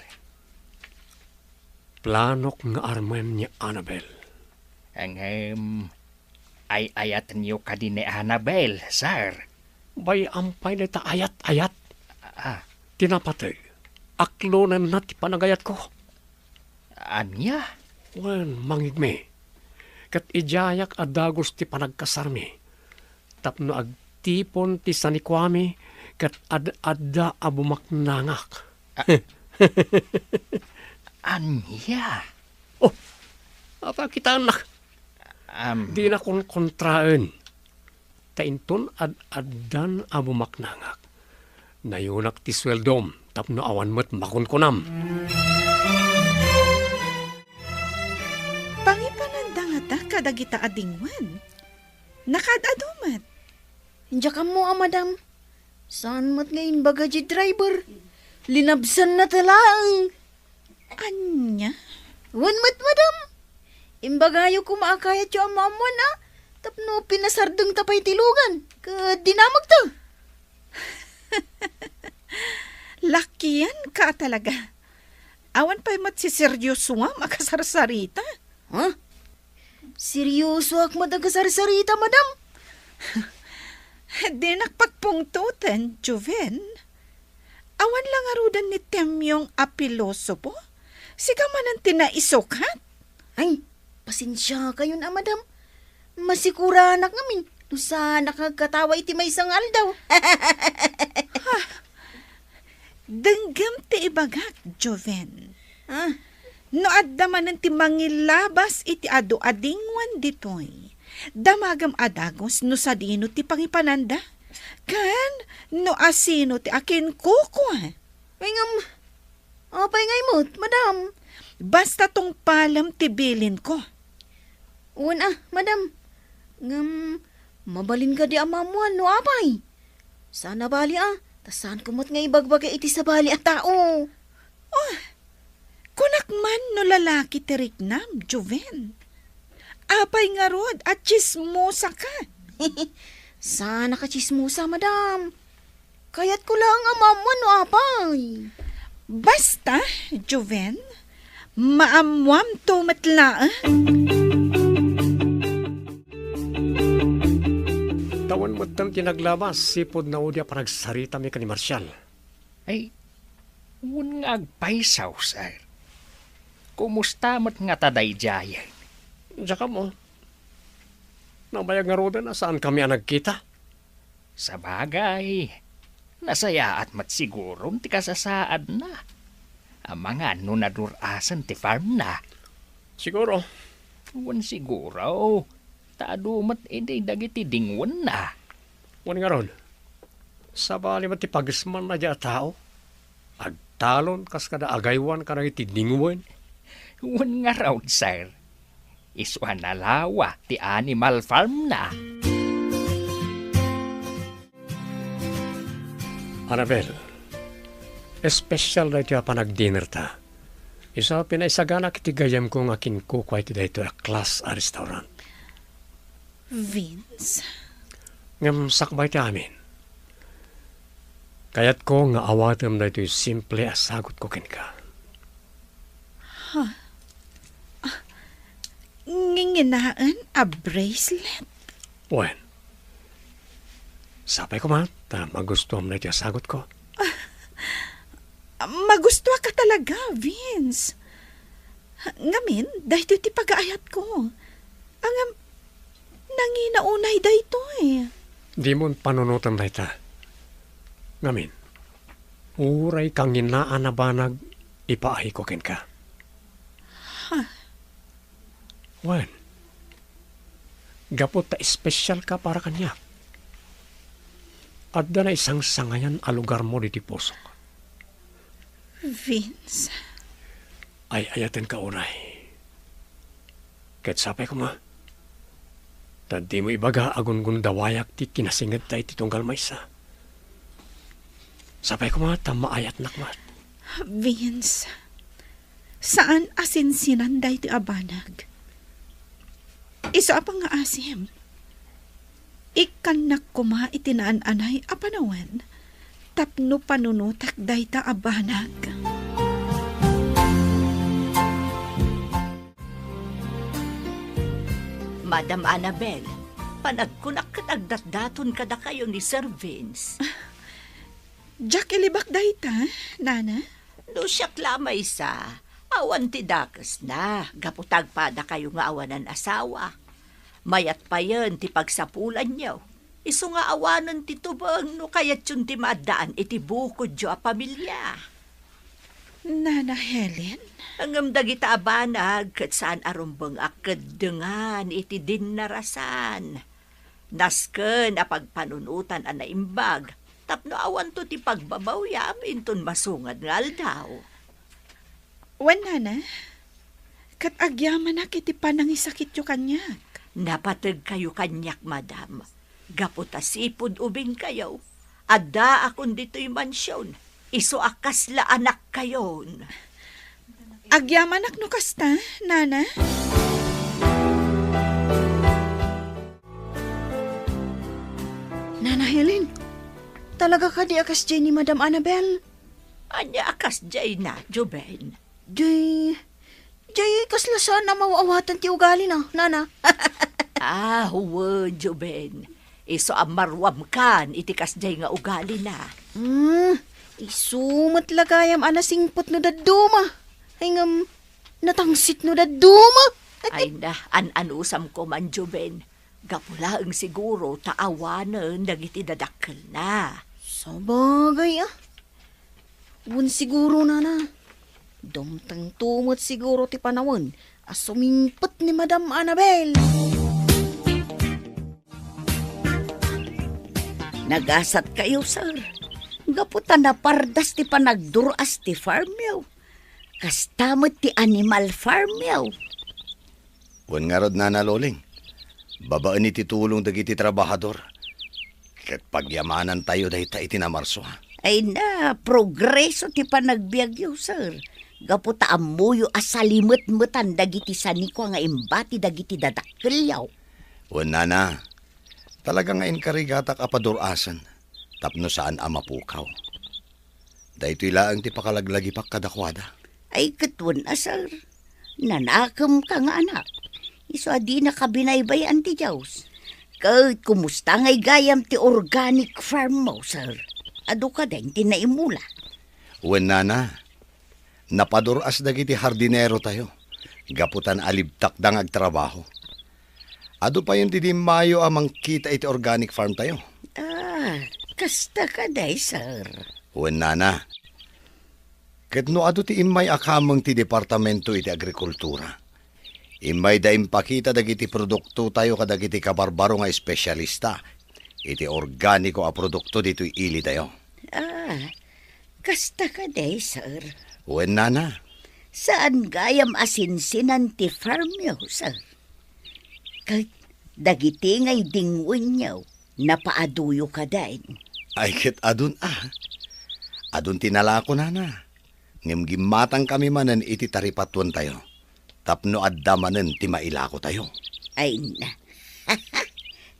Planok nga armen ni Annabel. Ang ay ayat niyo ka din ni Annabel, sir. Bay ampay na ta ayat-ayat. Ah, Tinapatay. Aklonan na ti panagayat ko. anya? Wen, mangigme. Kat ijayak adagos ti panagkasarmi. Tapno agtipon ti sanikwami kat adda abumaknangak. Anya? Apa kita anak? Di na kon kontraan. Tainton ad-addan abumaknangak. Nayunak ti sweldom tapno awan met makunkunam. Pangipananda nga ta kadagita adingwan. Nakadadumat. Hindiya ka mo, madam. Saan mat ngayon bagaji driver? Linabsan na talang. Anya? Wan mat, madam. Imbagayo ko maakayat yung amamuan, Tapno pinasardeng tapay tilugan. Dinamag to. Lakian ka talaga. Awan pa'y mat si seryoso nga makasarsarita. Ha? Seryoso ak madagasarsarita, madam? Di nakpagpungtutan, Juven. Awan lang arudan ni Temyong apiloso po. Siga man ang tinaisukat. Ay, pasensya kayo na, madam. Masikura anak ngamin. Nusa nakagkatawa iti may isang aldaw. Denggam ti ibagak, Joven. Ah, No adda man ti mangilabas iti adu adingwan ditoy. Damagam adagos no sa dino ti pangipananda. Kan no asino ti akin kuko. Pingam, apay ngay mo't, madam. Basta tong palam ti bilin ko. Uwan madam. Ngam, mabalin ka di amamuan, no apay. Sana bali tasan kumot nga ibagbagay iti sa bali at tao. Kunak man no lalaki ti riknam, Joven. Apay nga rod at chismosa ka. Sana ka chismosa, madam. Kaya't ko lang amamuan, no apay. Basta, Joven, maamwam to matlaan. Tawan mo tam tinaglabas, sipod na udya panagsarita mi ka ni Marcial. Ay, un nga agpaisaw, sir. Kumusta mat nga taday jayan? Diyan ka mo. Nabayag nga roda na saan kami ang nagkita? Sa bagay, nasaya at mat siguro ti kasasaad na. Ang mga nunadurasan ti farm na. Siguro. Wan siguro. Taado mat hindi dagiti dingwan na. Wani nga ron. Sa bali mo ti pagisman na dya tao. Agtalon kas kada agaywan ka na iti dingwan. Wan nga raw, sir. Iswa na lawa ti animal farm na. Annabel, espesyal na iti panag-dinner ta. Isa pinaisagana kiti gayam kong akin kukway ti dayto a class a restaurant. Vince, Ngam sakbay ti amin. Kayat ko nga awatem na ito'y simple asagot ko kin ka. nginginaan a bracelet. Wen, sapay ko man, ta magustuhan na ito'y asagot ko. Magustuha ka talaga, Vince. Ngamin, dahil ti pag-aayat ko. Ang nanginaunay dahito Di mo panunutan na ita. Ngamin, uray kang inaan na banag, ipaahi ko kin ka. Wen, gapot ta espesyal ka para kanya. Adda na isang sangayan a lugar mo diti puso ka. Vince, Ay ayaten ka unay. Kahit sapay ko ma. Tadi mo ibaga agun dawayak ti kinasingad tayo ti tunggal maysa. Sabay ko mata maayat nakmat. Vince, saan asin sinanday ti abanag? Isa pa nga asim. Ikanak kuma itinaan-anay apanawan. Tapno panunutak day ta abanag. Madam Annabel, panagkunak katagdatdaton kada kayo ni Sir Vince. Jack ilibak day ta, nana? No siyak lamay sa, awan ti dakas na, gaputag pada kayo nga awanan asawa. Mayat pa yan ti pagsapulan niyo. Iso nga awanan ti tubang no kayat yun ti maadaan iti bukod jo a pamilya. Nana Helen? Ang dagita abanag kat saan arumbang akadengan iti dinarasan. Nasken a pagpanunutan a naimbag, tapno awan to ti pagbabaw yamin ton masungad nga aldaw. Wan, nana? Kat agyaman na kiti panangisakit yo kanyak. Napatag kayo kanyak, madam. Gaputasipod ubing kayo. Adda akon dito'y mansyon. Iso akas la anak kayon. Agyaman no kasta, nana? Nana Helen, talaga ka di akas dyan ni Madam Annabel? Anya akas jay na, Juben. Jay, kasla sana mawawatan ti ugali na, nana. Huwag, Juben. Iso amarwam kan, itikas jay nga ugali na. Isumat lagayam anasingpot no daduma. Ay ngam, natangsit no daduma. Ay na, an-anusam ko man, Juben. Gapula ang siguro taawanan dagiti dadakkel na. Sabagay Wun siguro, nana. Domtang tumot siguro ti panawon. Asumingpot ni Madam Annabel. Nagasat kayo, sir. Gaputa na pardas ti panagduras ti farm yaw. Kastamot ti animal farm yaw. Wan nga rod, Nana Loling. Babaan iti tulong dagiti trabahador. Kat pagyamanan tayo dahi ta iti namarso. Ay na, progreso ti panagbiagyo, sir. Gaputa amuyo asalimot-mutan dagiti saniko nga imbati dagiti dadakkel yaw. Wan, Nana. Talaga nga inkarigatak apadurasan. Tapno saan amapukaw. Dahito ilaang ti pakalaglagipak kadakwada. Ay katwan sir. Nanakam ka nga anak. Iso adi na kabinaybayan ti Diyos. Kahit kumusta nga'y gayam ti organic farm mo, sir. Ado ka din ti naimula. Wen, Nana. Napaduras dagiti hardinero tayo. Gaputan alibtak dang agtrabaho. Ado pa yun ti mayo amang kita iti organic farm tayo. Kasta ka day, sir. Wen, Nana. Ket no ado ti imay akamang ti departamento iti agrikultura. Imay da impakita dagiti produkto tayo kadagiti kabarbaro nga espesyalista. Iti organiko a produkto dito'y ili tayo. Kasta ka day, sir. Wen, Nana. Saan gayam asinsinan ti farm yaw, sir? Kahit dagiti ngay dingwin yaw, napaaduyo ka dain. Ay ket adun Adun tinalako, Nana. Ngem gimatang kami manen iti taripatuan tayo. Tapno addamanen ti mailako tayo. Ay na.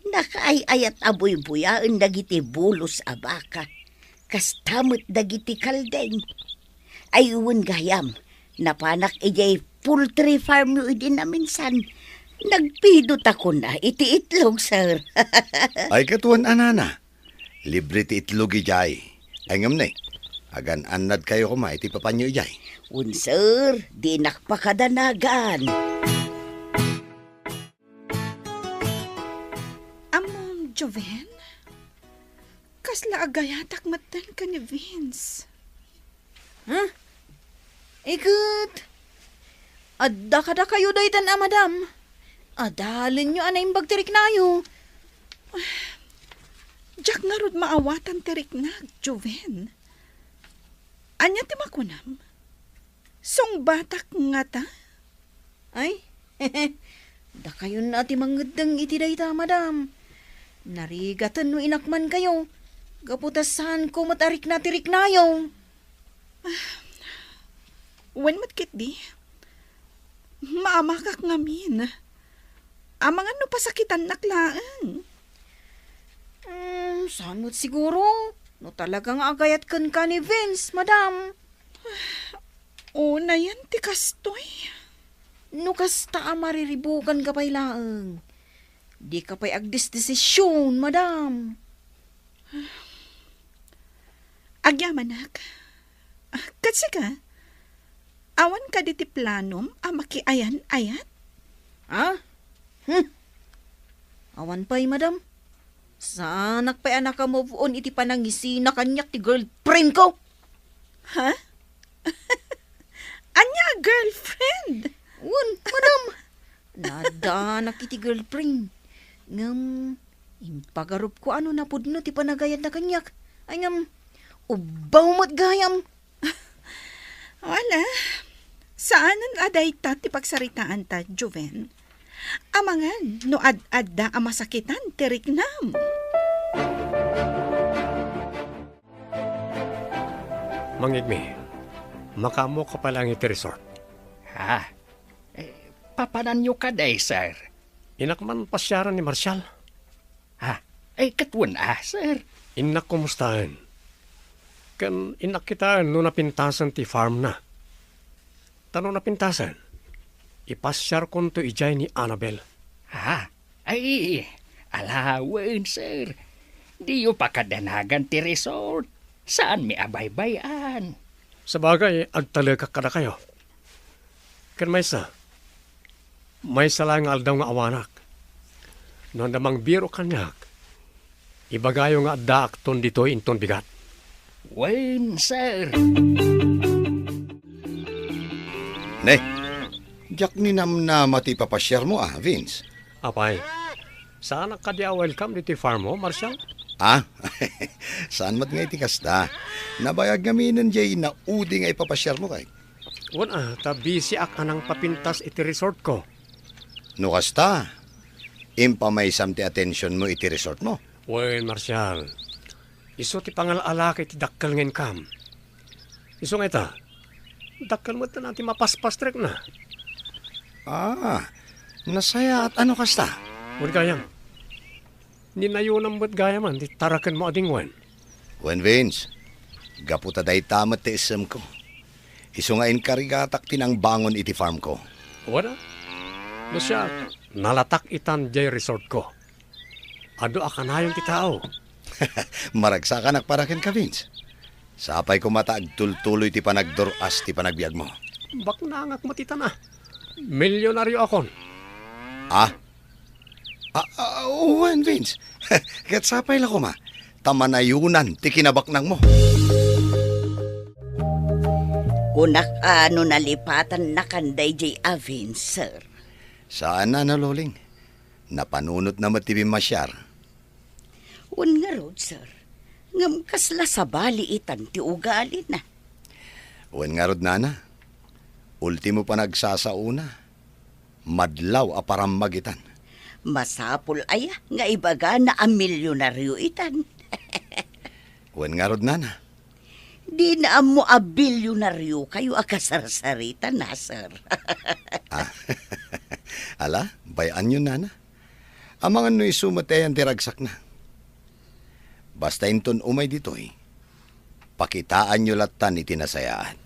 Nakaayayat abuy-buyaan dagiti bulos a baka. Kastamot dagiti kaldeng. Ayun gayam, napanak ijay poultry farm yu din na minsan. Nagpidot ako na iti itlog, sir. Ay katuan, Nana. Libre ti itlog ijay. Ay ngam na agan anad kayo kuma iti papanyo ijay. Sir, di nakpakadanagan. Among Joven? Kasla agayatak matan ka ni Vince. Ikut. Adda kada kayo daytan madam. Adalin nyo anay bagtirik nayo. Jack nga rod maawatan tirik na, Joven. Anya ti makunam? Song batak nga ta? Ay, da kayo na ti mangudang iti dayta, madam. Narigatan no inakman kayo. Gaputasan ko matarik na tirik na yung. Wen mat kit di. Maamakak ngamin. Amang ano pasakitan naklaan. Saan mo't siguro? No talagang agayat kan ka ni Vince, madam. Una yan ti kastoy. No kasta mariribukan ka pa'y laang. Di ka pa'y agdesisyon, madam. Agyamanak. Kasi ka, awan ka diti planom a makiayan-ayat? Ha? Awan pa'y, madam. Sanak pa'y anak ka move on iti panangisi na kanyak ti girlfriend ko. Ha? Anya girlfriend? Un, madam. Nadanak iti girlfriend. Ngam, impagarup ko ano na pudno ti panagayat na kanyak. Ay ngam, ubaw mo't gayam. Wala. Saanan aday ta ti pagsaritaan ta, Joven? Amangan, no ad-adda ang masakitan, tiriknam. Mangigmi, makamo ka palang iti resort. Ha? Papanan nyo ka day, sir. Inakman pasyaran ni Marshall. Ha? Katwan sir. Inak kumustahan. Kan inak kita no napintasan ti farm na. Tano napintasan? Ipasyar kon to ijay ni Annabel. Ha? Alawan, sir. Di yung pakadanagan ti resort. Saan may abay-bayan? Sabagay, agtalaga kada kayo. Kan may lang aldaw nga awanak. No namang biro kanyak, ibagayo nga adda akton dito inton bigat. Wen, sir. Ne, jak ni nam na mati papasyar mo Vince. Apay, saan ka dia welcome dito farm mo, Marshall? Saan mat nga iti kasta? Nabayag ngaminan jay na udi nga ipapasyar mo kay. Wana, busy ak anang papintas iti resort ko. No kasta, impamaysam ti atensyon mo iti resort mo. Well, Marshall, iso ti pangalala iti dakkal ngayon kam. Iso nga ita, dakkal mo ito natin mapaspastrek na. Nasaya at ano kasta? Wad gayam, ninayunam mo't gayaman, di tarakan mo adingwan. Wen Vince, gaputa day tamat ti isam ko. Iso nga inkarigatak tinang bangon iti farm ko. Wala? No siya, nalatak itan jay resort ko. Ado akanayon ti tao. Maragsa ka nakparakin ka, Vince. Sapay ko mataag tultuloy ti panagduras ti panagbiag mo. Bak nangak mo tita na. Milyonaryo akon. Wen Vince. Kat sapay la ko ma. Tamanayunan ti kinabaknang mo. Kunak ano nalipatan na kanday jay Vince, sir. Saan na Loling? Napanunot na matibi masyar. Un nga rod, sir. Ngam kasla sa baliitan ti ugali na. Wen nga rod nana. Ultimo pa nagsasauna. Madlaw aparam magitan. Masapul aya nga ibaga na ang milyonaryo itan. Wen nga rod nana. Di na mo a bilyonaryo kayo akasarsaritan na, sir. Ala, bayan yun nana. Amangan no isumatayan tiragsak na. Basta inton umay ditoy, pakitaan nyo latan iti nasayaan.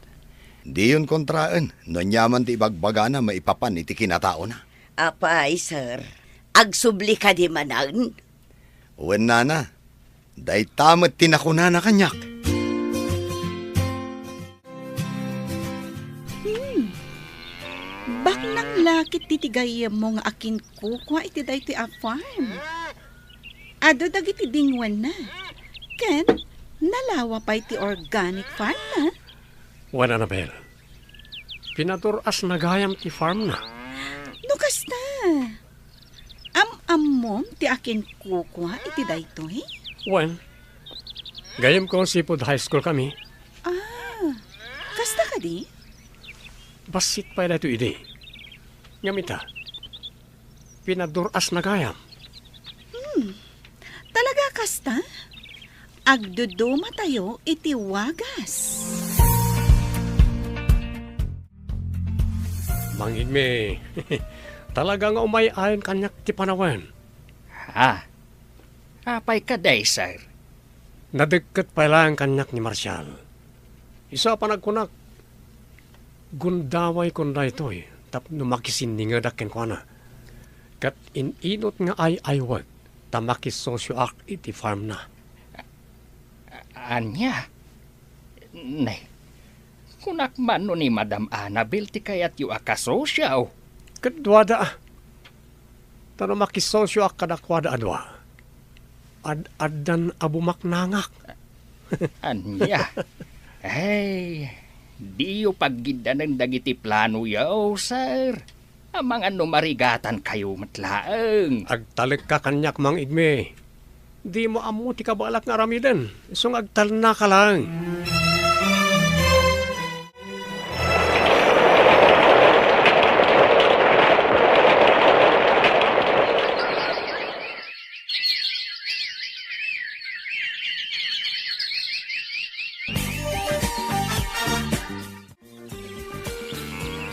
Di yun kontraan, no nyaman ti ibagbaga na maipapan iti kinatao na. Apay, sir. Agsubli ka di manan. Uwan nana, day tamat tinakuna na kanyak. Bak nang lakit titigay mo nga akin kukwa iti day ti a farm. Ado dagiti dingwan na. Ken, nalawa pa iti organic farm na. Wan Annabel, pinaturas na gayam ti farm na. Nukas na. Am-amom ti akin kukwa iti daytoy. Wan, gayam ko Seafood High School kami. Kasta ka di? Basit pa ito ide. Ngamita, pinaduras na gayam. Talaga kasta? agduduma tayo iti wagas. Mang Igme, talaga nga umayayon kanyak ti panawen. Apay ka day, sir. Nadagkat pa lang kanyak ni Marshall. Isa pa nagkunak. Gundaway kunda ito tapno makisindingadak ken kuana. Kat inot nga ay aywag, tamakis sosyo ak iti farm na. Anya? Nay, kunak man no ni Madam Annabel ti kayat yu akasosyaw. Kadwada tano makis sosyo ak kadakwada adwa. Ad-adan abumaknangak. Anya? Ay, di yu paggida ng dagiti plano yaw, sir. Amang ano marigatan kayo matlaeng. Agtalik ka kanyak Mang Igme. Di mo amo ti kabalak nga ramiden. Isong agtal na ka lang.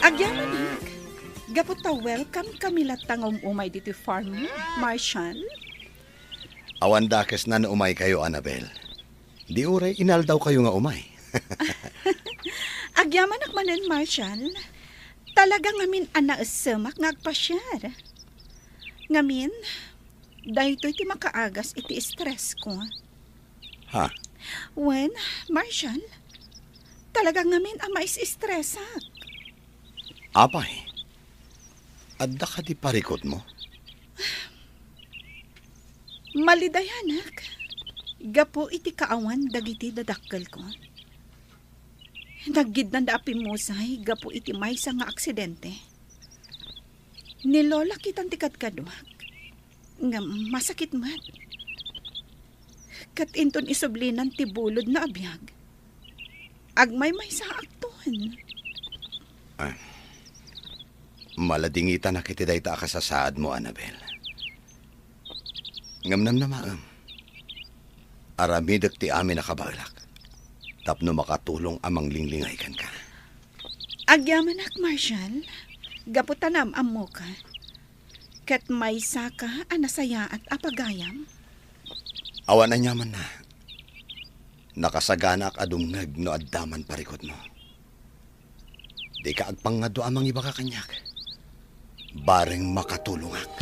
Agyaman gapot ta welcome kami latangom umay dito farm mo, Marshall. Awan dakes na umay kayo, Annabel. Di uray inal daw kayo nga umay. Agyaman akmanen, Marshall. Talaga ngamin anaasamak nga agpasyar. Ngamin, dahito iti makaagas iti stress ko. Ha? When, Marshall, talaga ngamin ang mais-stressak. Apay, adda ka di parikot mo? Malidayanak. Gapo iti kaawan dagiti dadakkel ko. Naggidnan da apimusay, gapo iti maysa nga aksidente. Nilola kitang tikadkadwak. Nga masakit mat. Kat inton isublinan ti bulod na abiyag. Agmay maysa akton. Ay, maladingita na kiti dayta ka sa saad mo, Annabel. Ngamnam na maam. Aramidak ti amin nakabalak. Tapno makatulong amang linglingay kan ka. Agyaman ak, Marshall. Gaputanam amo ka. Kat may saka anasaya at apagayam. Awan na nyaman na. Nakasagana ak adungag no addaman parikot mo. Di ka agpangado amang iba ka kanyak. Bareng makatulong ak.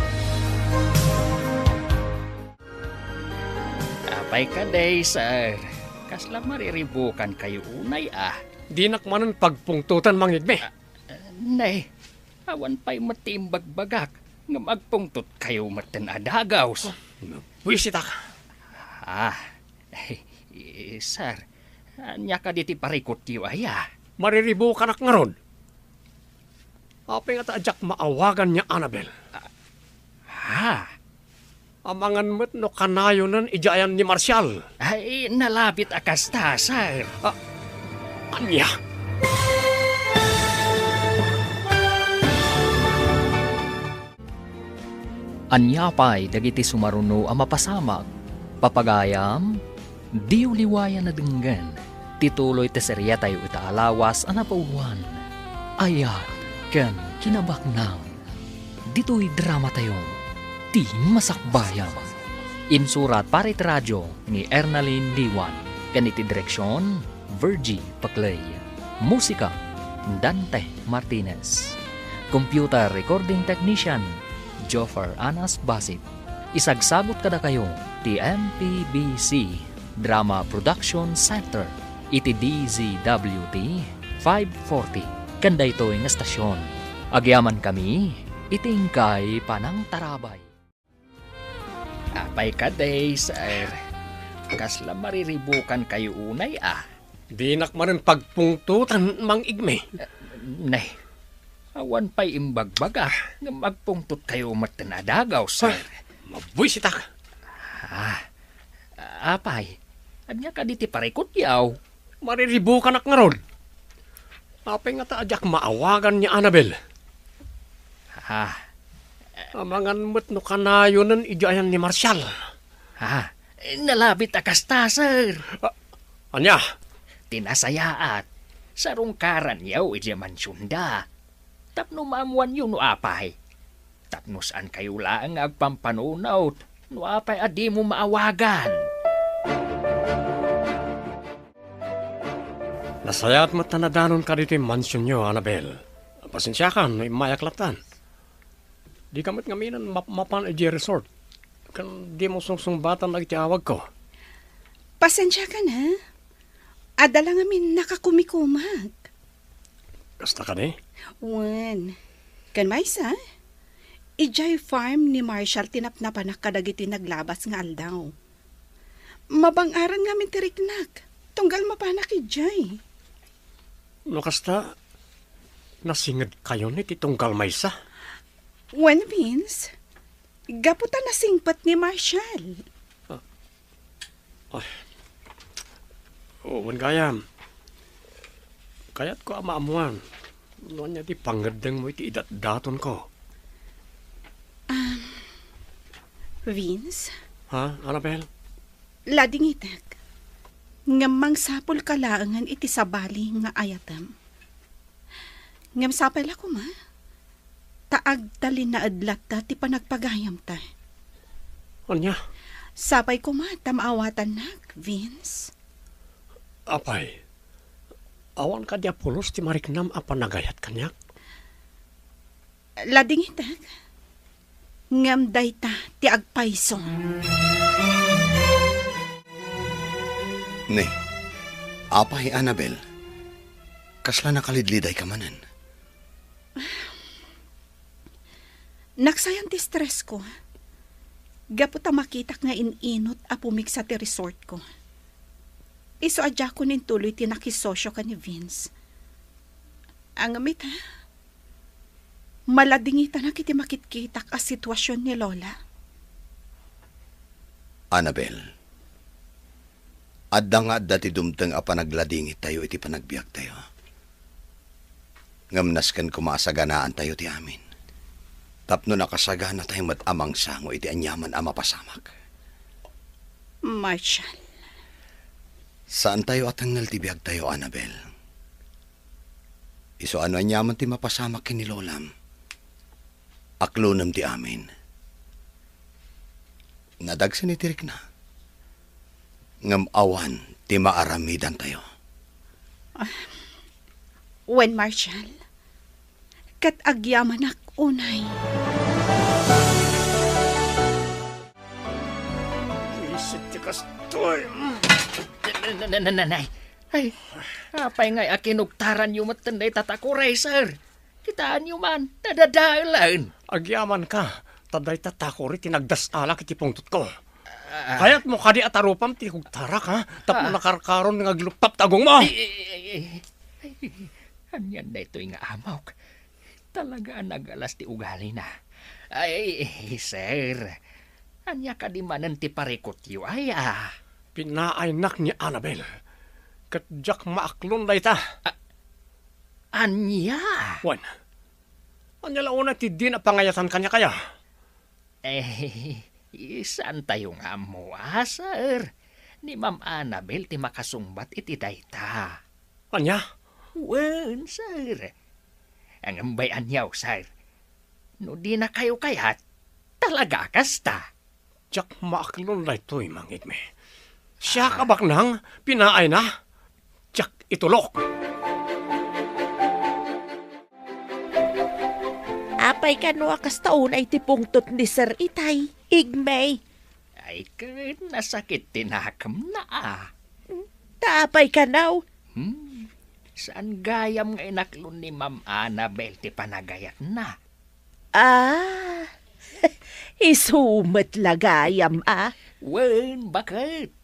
Apay ka day, sir. Kasla mariribukan kayo unay Di nakmanan pagpungtutan Mang Igme. Nay, awan pa'y matimbagbagak nga magpungtot kayo maten adagaws. Wisit ak. Sir, anya ka diti parikot yu aya. Mariribukan ak nga ron. Apay nga taadyak maawagan niya Annabel. Amangan mo't no kanayonan ijayan ni Marshall. Ay, nalabit akasta, sir. Anya? Anya pa'y dagiti sumaruno ang mapasamag. Papagayam, di uliwayan na denggan. Tituloy teserya tayo itaalawas ang napauwan. Ayat ken kinabaknang. Dito'y drama tayo. Di masakbayan. Insurat parit radyo ni Ernalyn Liwan. Ganiti direksyon, Virgie Paclay. Musika, Dante Martinez. Computer recording technician, Joffer Anas Basit. Isagsagot kada kayo, ti MPBC Drama Production Center. Iti DZWT 540. Kanda ito'y nga stasyon. Agyaman kami, itingkay panang tarabay. Apay ka day, sir. Kasla mariribukan kayo unay Di nakmanan pagpungtutan Mang Igme. Nay, awan pa'y imbagbaga nga magpungtot kayo maten adagaw, sir. Mabwisit ak. Apay, anya ka diti parikot yaw. Mariribukan ak nga ron. Apay nga taadyak maawagan ni Annabel. Amangan mo't no kanayonan ijayan ni Marshall. Nalabit akasta, sir. Anya, Tinasayaat. Sarong karan yaw iti mansyunda. Tapno maamuan yun no apay. Tapno saan kayo lang agpampanunaw. No apay adi mo maawagan. nasayat matanadanon ka dito yung mansyon nyo, Annabel. Pasensya ka, no mayaklatan. Di kamit ngaminan mapan iji resort. Kan di mo sungsungbatan nagtiawag ko. Pasensya ka na. Adala ngamin nakakumikumag. Kasta ka ni? Wan. Kan Maysa, ijay farm ni Marshall tinapnapan na kadagiti naglabas nga aldaw. Mabangaran ngamin tiriknak. Tunggal mapanak ijay. No kasta, nasingad kayo ni titunggal maysa. Wan means, gaputa na singpat ni Marshall. Wan gayam. Kaya't ko amaamuan. Noon niya di pangadang mo iti idat-daton ko. Vince, Ha, Annabel? lading itak. Ngamang sapol kalaangan iti sabali nga ayatam. Ngam sapal ako ma. Taag talin na adlat ta ti panagpagayam ta. Anya? Sapay ko ma, tamaawatan nak, Vince. Apay, awan ka di apulos ti mariknam apa nagayat kanyak? Lading itak. Ngam dayta ti agpayso. Ni, apay Annabel, kasla nakalidliday ka manan. Naksayan ti stress ko. Gaputa makitak nga ininot a pumik sa ti resort ko. Iso adya ko nin tuloy ti nakisosyo ka ni Vince. Ang amit ha, maladingita na kiti makitkitak a sitwasyon ni Lola. Annabel, adda nga dati dumteng a panagladingit tayo iti panagbiag tayo. Ngamnaskan kumasaganaan tayo ti amin. Tapno nakasagana tayo amang sango iti anyaman a mapasamak. Marshall, Saan tayo atangal ti biag tayo, Annabel? Iso ano anyaman ti mapasamak kini Lolam. Aklonam ti amin. Nadagsan itirik na. Ngam awan ti maaramidan tayo. when Marshall, kat agyaman ak unay. Isip ti kastoy. Nanay, ay, apay ngay akinugtaran yung matanday tatakuray, sir. Kitaan nyo man, nadadalan. Agyaman ka, taday tatakori tinagdasala kiti pungtot ko. Kaya't mo kadi atarupam ti hugtarak ha, tapos nakarkaron ng aglupap tagong mo. Anyan na ito'y nga amaw. Talaga nagalas ti ugali na. Ay, sir, anya ka di manan ti parikot yu ay Pinaaynak ni Annabel. Katjak maaklon day ta. Anya? Wan, anya launa ti di na pangayatan kanya kaya. Saan tayo nga mo, sir? Ni Ma'am Annabel ti makasumbat iti dayta. Anya? Wen, sir. Ang ambay anyaw, sir. No di na kayo kayat, talaga kasta. Jak maaklon day to'y mangit me. Siya kabak nang pinaay na. Jak itulok. Apay ka no akas taon ay tipungtot ni Sir Itay. Igmay. Ay, kahit nasakit tinakam na Taapay ka now. Saan gayam nga inaklon ni Ma'am Annabel ti panagayat na? Isumat lagayam Wen, bakit?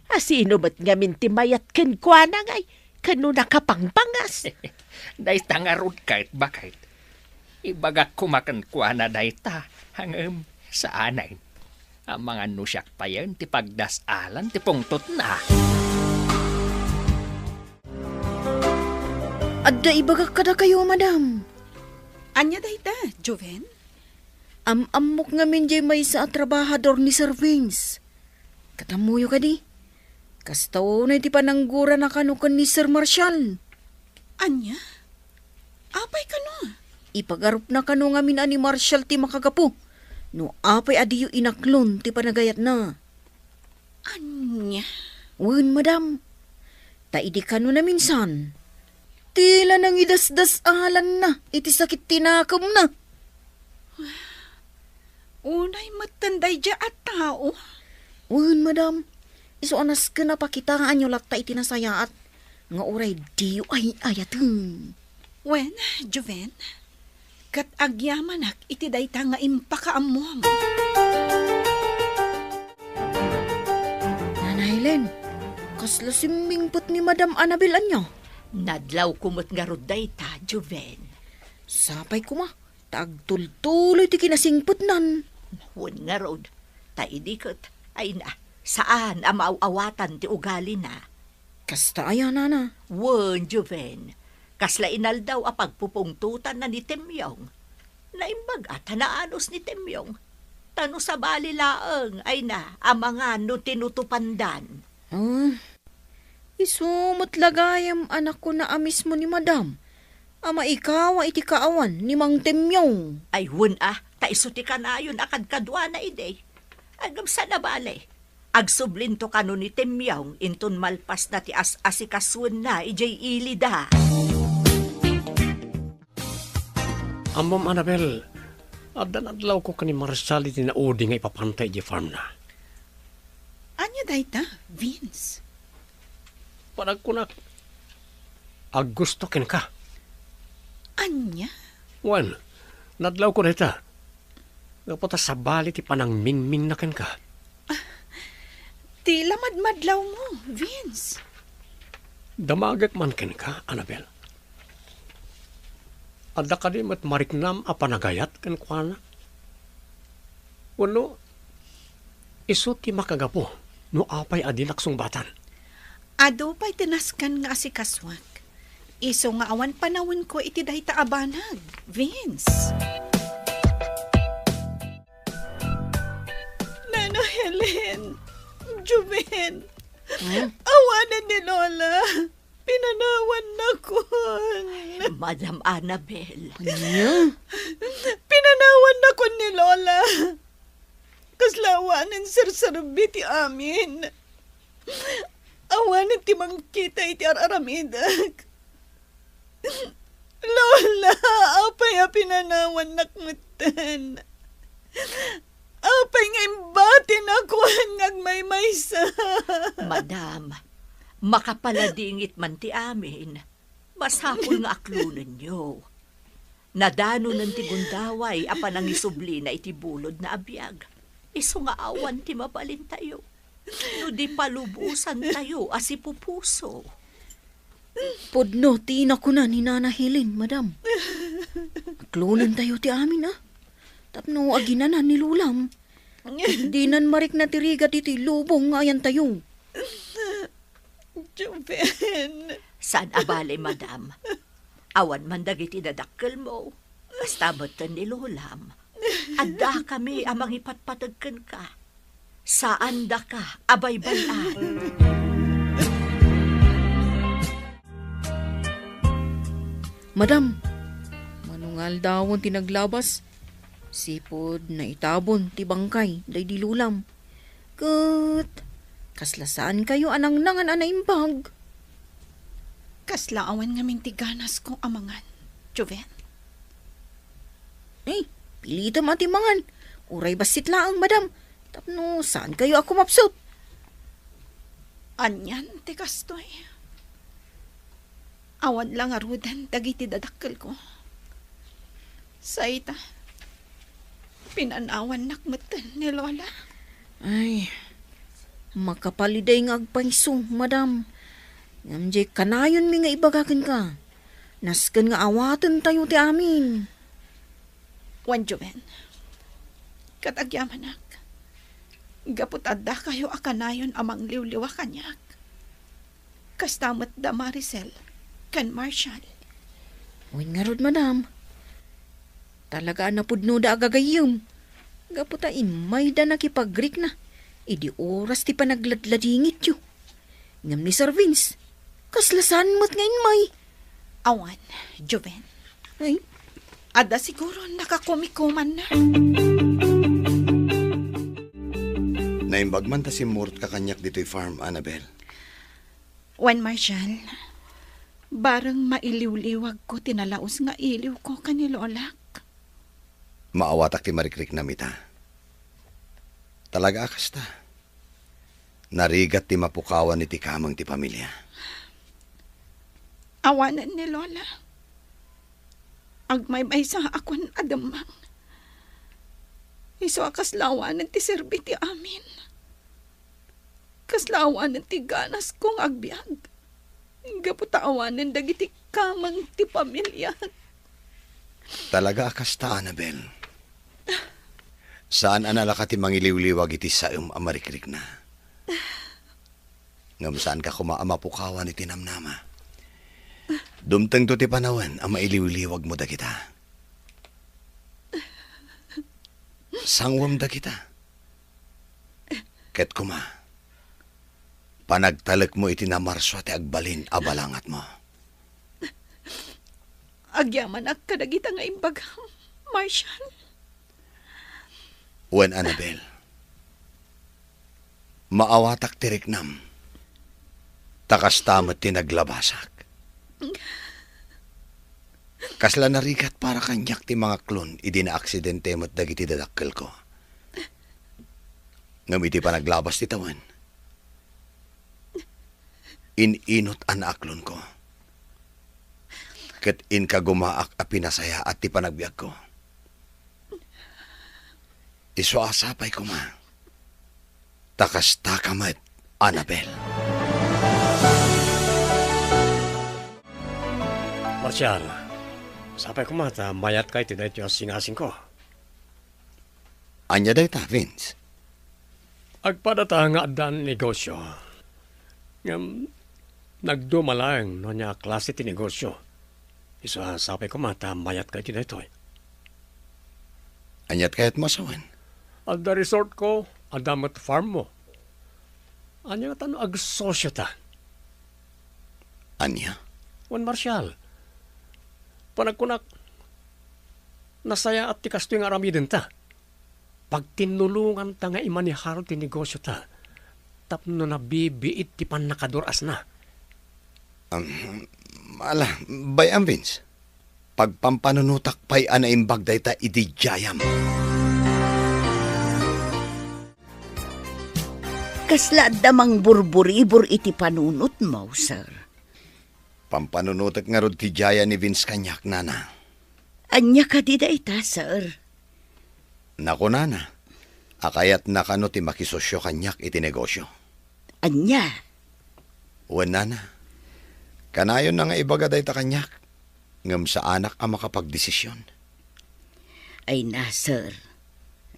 Asino ba't nga mintimayat ken kwa na ngay? Kano nakapangpangas? Day tangarod kahit bakit. Ibagak kumakan kwa na day ta hangam sa anay. Ang mga nusyak pa yan ti pagdasalan ti pungtot na. Adda ibagak kada kayo, madam. Anya dayta, Joven? Amok ngamin jay may sa trabahador ni Sir Vince. Katamuyo ka di. Kastaw na iti pananggura na kanukan ni Sir Marshall. Anya? Apay ka no? Ipagarup na kanu ngamin ani Marshall ti makagapo. No apay adiyo inaklon ti panagayat na. Anya? Wen, madam. Taidi kanu na minsan. Tila nang idasdas-alan na. Iti sakit tinakam na. Unay matanday dya at tao. Wen, madam. Iso anas ka na pakitaan nyo lakta iti nasayaat. Nga oray diyo ay ayatun. Wen, Joven. Kat agyamanak iti dayta nga impakaamom. Nana Helen, kasla simingput ni Madam Annabel anyo. Nadlaw kumot nga rod dayta, Joven. Sapay kuma, tagtultuloy ti kinasingput nan. Hun nga rod, taidikot, ay na, saan ang maawawatan ti ugali na? Kasta aya, nana. Wen, Joven. Kasla inal daw a pagpupungtutan na ni Temyong. Naimbag at hanaanos ni Temyong. Tano sa bali laeng ay na ang mga no tinutupandan. Isumot lagayam anak ko na amis mo ni Madam. Ama ikaw iti kaawan ni Mang Temyong. Ay hun taisuti ka na yun akad kadwa na ide. Agam sa nabali. Agsublinto ka no ni Temyong intun malpas na ti as-asikaswan na ijay ilida. Amom Annabel, adan adlaw ko kani Marshall iti naudi nga ipapantay di farm na. Anya dayta, Vince? Parag ko na, gusto ken ka. Anya? Wan, nadlaw ko dayta. Napunta sa bali ti panang mingming na ken ka. Ti lamad-madlaw mo, Vince. Damagak man ken ka, Annabel. Adda ka di mat mariknam a panagayat ken kuana. Wano, iso ti makagapo no apay adinak sungbatan. Ado pa'y tinaskan nga asikaswak. Iso nga awan panawin ko iti dayta abanag, Vince. Nana Helen, Juven, awanan ni Lola. Pinanawan na ko. Madam Annabel. Pinanawan na ko ni Lola. Kaslawanan sir-sarbi ti amin. Awanan ti mangkita iti araramidag. Lola, apay a pinanawan na kmutan. Apay nga imbatin ako hanggang may maysa. Madam, makapaladingit man ti amin. Masapul nga aklunan nyo. Nadano ng tigundaway apa nang isubli na itibulod na abiyag. Iso nga awan ti mabalin tayo. No di palubusan tayo asipupuso. Podno, tina ko na ni Nana Helen, madam. Aklunan tayo ti amin, Tapno aginanan ni Lulam. Di nan marik na tirigat iti lubong ayan tayo. Joven. Saan abali, madam? Awan man dagiti dadakkel mo. Kastabatan ni Lulam. Adda kami amang ipatpatagkan ka. Saan da ka abay-bayan? Madam, manungal dawon tinaglabas. Sipod na itabon ti bangkay day di Lulam. Kat, kaslasaan kayo anang nangan anaimbag. Kaslaawan nga tiganas ko amangan, Joven. Pilita matimangan. Uray basit laang, madam. Tapno, saan kayo ako mapsot? Anyan, ti kastoy. Awan lang arudan, dagiti dadakkel ko. Saita, pinanawan nakmatan ni Lola. Ay, makapaliday nga agpaiso, madam. Ngamjay kanayon mi nga ibagakan ka. Nasken nga awatan tayo ti amin. Wan Joven, katagyamanak. Gapot adda kayo akanayon amang liwliwa kanyak. Kastamat da Maricel, kan Marshall. Uwin nga rod, madam. Talaga na pudno da agagayom. Gaputa imay da nakipag-Greek na. Idi oras ti panagladladingit yu. Ngam ni Sir Vince, kaslasan mo't ngayon may. Awan, Joven. Ay, Ada siguro nakakumikuman na. Naimbag man ta si Mort kakanyak dito'y farm, Annabel. Juan Marshall, barang mailiw-liwag ko tinalaos nga iliw ko kanilolak. Maawatak ti marikrik na mita. Talaga akas ta. Narigat ti mapukawan ni ti kamang ti pamilya. Awanan ni Lola. Agmay sa akon adamang. Iso akaslawanan ti serbi ti amin. Kaslawanan ti ganas kong agbyag. Gaputaawanan dagiti kamang ti pamilya. Talaga akas ta, Annabel. Saan analaka ti mangiliw-liwag iti saum amarikrik na? Ngam saan ka kumaamapukawan iti namnama? Dumteng to ti panawan ang mailiw-liwag mo da kita. Sangwam da kita. Ket kuma, panagtalek mo iti namarso ti agbalin abalangat mo. Agyaman ak kadagita nga imbagam, Marshall. Wen Annabel, maawatak ti riknam, takas tamat ti naglabasak. Kasla narigat para kanyak ti mga klon, idi na aksidente mo't dagiti dadakkel ko. Ngamiti pa naglabas ti tawan. Ininot an aklon ko. Ket in kagumaak a pinasaya at ti panagbiag ko. Iso asapay ko ma. Takas takamat, Annabel. Marshall, sapay ko mata, mayat kay tinay tiyo singasing ko. Anya day ta, Vince? Agpadata nga adan negosyo. Ngam, nagdumalang no niya klase ti negosyo. Isa sapay ko mata, mayat kay tinay tiyo. Anyat kayat masawan? Ada resort ko, adamat farm mo. Anya nga tano agsosyo ta. Anya? Juan Marshall, panagkunak, nasaya at tikas ito yung aramidin ta. Pag tinulungan ta nga imaniharo ti negosyo ta, tapno na bibiit ti pan nakaduras na. Bayang Vince, pagpampanunutak pa'y anaimbag day ta idijayam. Kasla damang burburibur iti panunot mo, sir. Pampanunutak nga rod ti jaya ni Vince kanyak, nana. Anya ka di da ita, sir. Naku, nana. Akayat na kano ti makisosyo kanyak iti negosyo. Anya? Wen, nana. Kanayon na nga ibaga day ta kanyak. Ngam sa anak ang makapagdesisyon. Ay na, sir.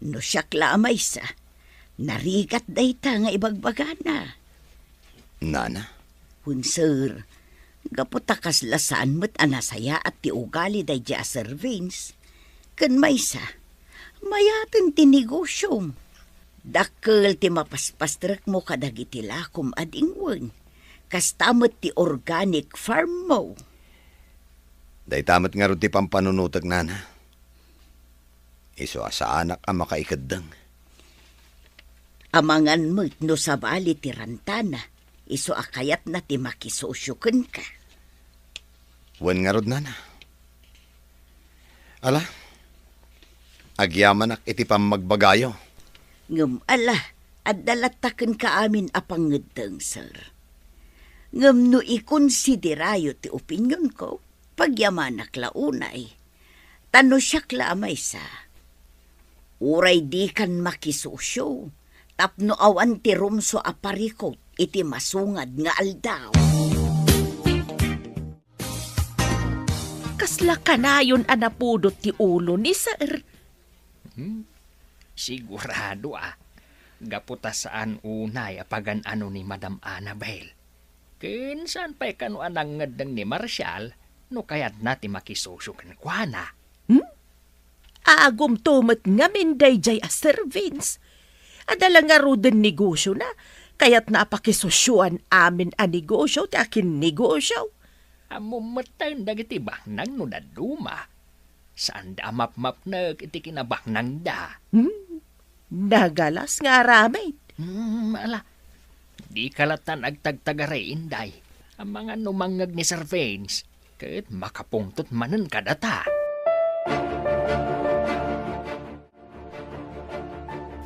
No siyak lamay sa. Narigat day ta nga ibagbagana. Nana? Hun, sir. Gaputakas lasaan mo't anasaya at ti ugali day di Sir Vince. Kan maysa, mayatin ti negosyo. Dakkel ti mapaspastrak mo kadagiti lakom adingwen. Kastamot ti organic farm mo. Day tamat nga ron ti pampanunutag, nana. Iso sa anak ang makaikadang. Amangan mo't no sabali ti rantana. Iso akayat na ti makisosyoken ka. Wen nga rod, nana. Ala, agyaman ak iti pamagbagayo. Ngem ala, at dalataken ka amin apangedeng, sir. Ngem no ikonsiderayo ti opinyon ko, pagyamanak launay. Tano siyak lamay sa. Uray di kan makisosyo, tapno awan ti rumso aparikot, iti masungad nga aldaw. Kasla kanayon anapudot ti ulo ni sir. Sigurado gaputa saan unay apagan ano ni Madam Annabel. Kinsan pa'y kano anang ngadang ni Marshall, no kayat nati makisosyo kan kwa na. Agom tumat nga minday jay a servants. Adala nga rudan negosyo na, kaya't napakisosyuan amin a negosyo, ti akin negosyo. Amumatan dagiti bahnang no naduma. Saan da map-map na iti kinabahnang da. Nagalas nga aramid. Ala, di kalatan agtagtagare inday. Ang mga numangag ni Sir Vince, kahit makapungtot manan kadata.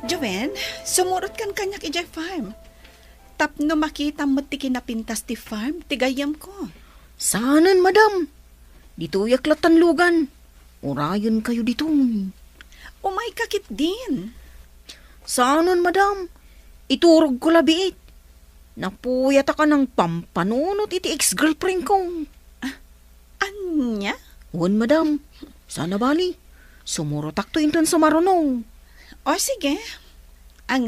Joven, sumurot kan kanyak ijay farm. Tapno makita mo ti kinapintas ti farm, tigayam ko. Saanan, madam? Dito yaklatan lugan. Urayon kayo dito. Umay kakit din. Saanan, madam? Iturog ko labiit. Napuyat ka ng pampanunot iti ex-girlfriend ko. Anya? Wan, madam. Sana bali. Sumurotak to intan sa marunong. O sige. Ang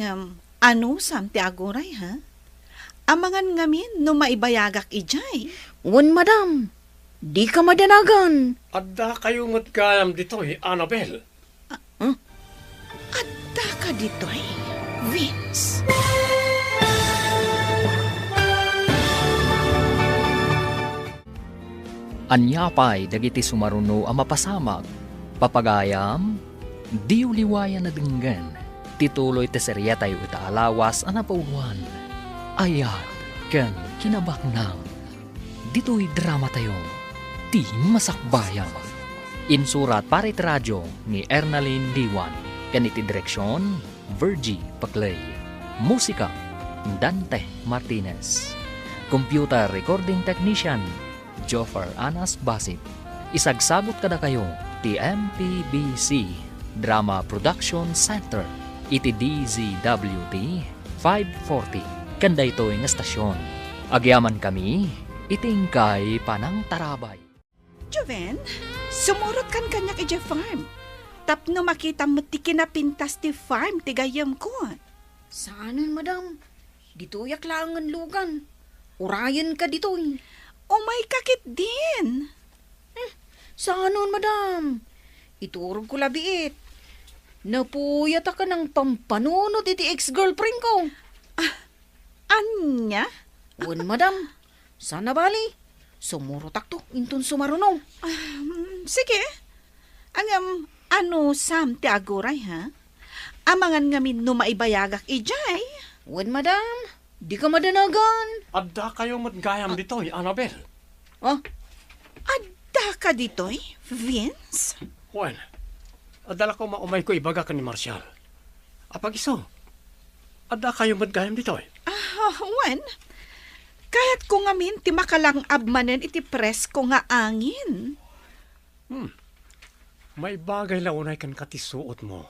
ano sam ti aguray ha? Amangan ngamin no maibayagak ijay. Wan, madam. Di ka madanagan. Adda kayo matgayam dito, Annabel. Adda ka ditoy, Vince. Anyapay dagiti sumaruno ang mapasamag. Papagayam, di uliwayan na denggan. Tituloy te serya tayo itaalawas ang napauwan. Ayat ken kinabaknang. Dito'y drama tayo. Di masakbayan. Insurat para iti radyo ni Ernalyn Diwan. Kaniti direksyon, Virgie Paclay. Musika, Dante Martinez. Computer recording technician, Joffer Anas Basit. Isagsagot kada kayo, TMPBC Drama Production Center. Iti DZWT 540. Kanda ito'y nga stasyon. Agyaman kami, itingkay panang tarabay. Joven, sumurot kan kanyak ijay farm. Tapno makita mo ti kinapintas ti farm, tigayam ko. Saanan, madam? Dito yaklangan lugan. Urayon ka dito. Umay kakit din. Saanan, madam? Iturog ko labiit. Napuyat ka ng pampanunot iti ex-girlfriend ko. Anya? Wan, madam. Sana bali. Sumurotak to, intun sumarunong. Sige. Ang ano sam ti aguray ha? Amangan ngamin no maibayagak ijay. Wan, madam. Di ka madanagan. Adda kayo matgayam dito, Annabel. Adda ka ditoy, Vince? Juan, adala ko maumay ko ibaga ka ni Marcial. Apag iso, adda kayo matgayam dito. Juan, kahit ko ngamin ti makalang abmanen iti press ko nga angin. May bagay launay kan katisuot mo.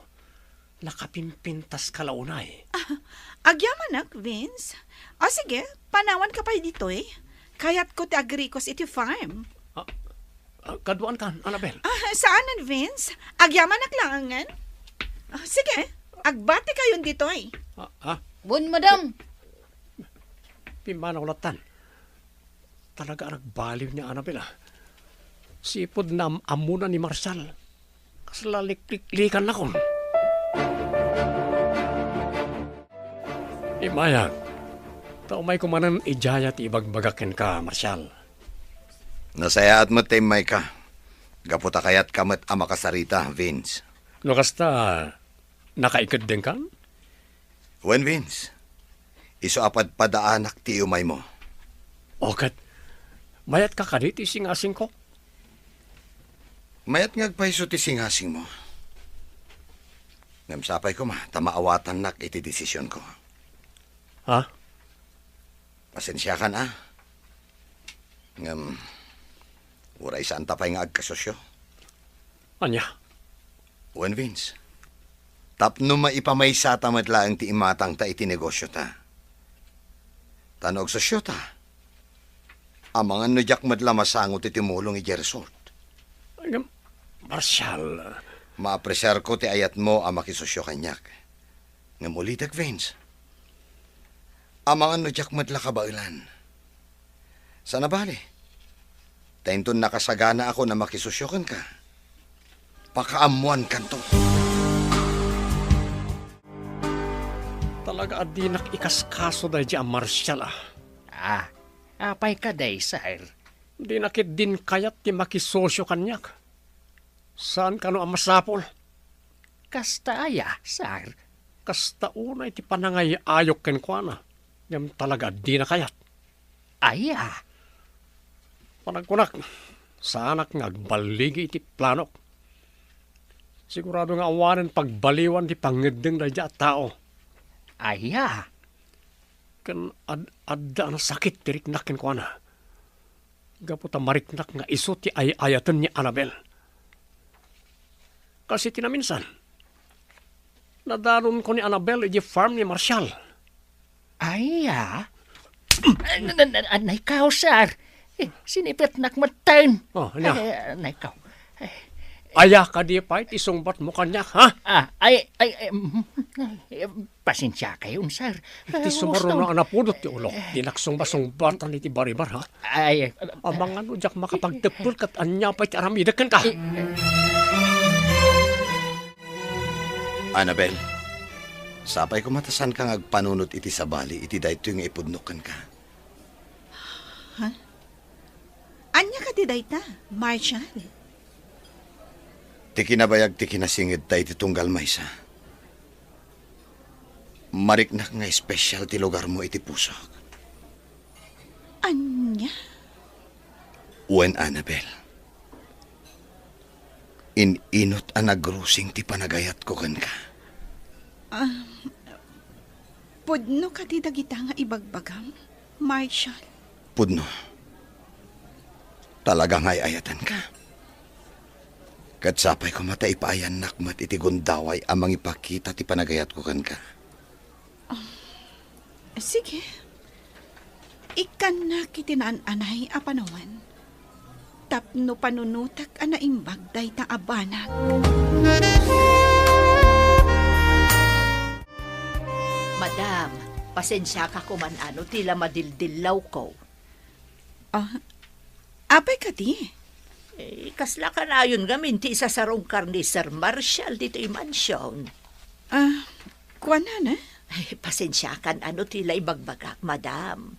Nakapimpintas ka launay. Agyamanak, Vince. O sige, panawan ka pa dito eh. Kaya't ko ti agrikos iti farm. Kaduan kan, Annabel. Saanan, Vince? Agyamanak lang angan. Sige, agbati kayon dito eh. Wan, madam. Pimanaw latan. Talaga nagbaliw niya, Annabel. Sipod na amuna ni Marcial. Kaslalik-likan na kon. Imayag, taumay kumanan ijaya ti ibagbagakin ka, Marcial. Nasayaat mo timay ka. Gaputa kayat kamat ama kasarita, Vince. No kasta, nakaikad din ka? When, Vince? Iso apad padaanak ti umay mo. Okat, mayat ka kadit ising-asing ko? Mayat ngagpaiso ti singasing mo. Ngamsapay ko tamaawatan nak iti desisyon ko. Ha? Pasensya ka na. Uray saan tapay nga agkasosyo. Anya? When, Vince? Tapno maipamay sa tamadlaang ti imatang ta iti negosyo ta. Tanog sosyo ta. Amangan no jak madla masangot iti mulong iti resort. Marcial. Maapresyar ko ti ayat mo ang makisosyo kanyak. Ngamulitak, Vince. Amangan no jak madla kabailan. Sana bali. Tainton nakasagana ako na makisosyokan ka. Pakaamuan kanto. Talaga adi nakikaskaso dahil di ang Marshall Apay ka day, sir. Di nakit din kayat ti makisosyo kanyak. Saan ka no ang masapol? Kasta aya, sir. Kasta unay ti panangay ayok ken kuana. Yam talaga di na kayat. Aya. Panagkunak, sanak nga agbaligi iti planok. Sigurado nga awanan pagbaliwan ti pangedeng da dya tao. Aya. Kan adda na sakit tiriknak ken kuana. Gaputa mariknak nga iso ti ayatan ni Annabel. Kasi tinaminsan, nadaron ko ni Annabel iti farm ni Marshall. Aya. Anay kao, sir. Sinipit nakmatan. Anay kao. Aya ka di pa iti sungbat mo kanyak, ha? Pasensya kayo, sir. Iti sumaro na anapudot ti ulo. Di naksungba-sungbatan iti baribar, ha? Amang ano jak makapagtepul kat anya pa iti aramidakan ka. Annabel, sapay ko matasan kang agpanunot iti sabali, iti dayto yung ipudnukan ka. Ha? Anya ka di dayta, Marshall? Ti kinabayag ti kinasingid tayo iti tunggal maysa. Mariknak nga espesyal ti lugar mo iti pusok. Anya? Wen Annabel. Inot ang nagrusing ti panagayat ko kan ka. Pudno ka di dagita nga ibagbagam, Marshall? Pudno. Talaga nga'y ayatan ka. Katsapay ko mataipayan nakmat iti gundaway amang ipakita ti panagayat ko kan ka. Sige. Ikan na kitinaan-anay apanawan. Tapno panunutak anaimbag day ta abanag. Madam, pasensya ka kuman ano, tila madildilaw ko. Apay ka di? Kasla ka na yun gamin ti isa sarong karni Sir Marshall dito yung mansyon. Kuwan na? Pasensya kan ano tila ibagbagak, madam.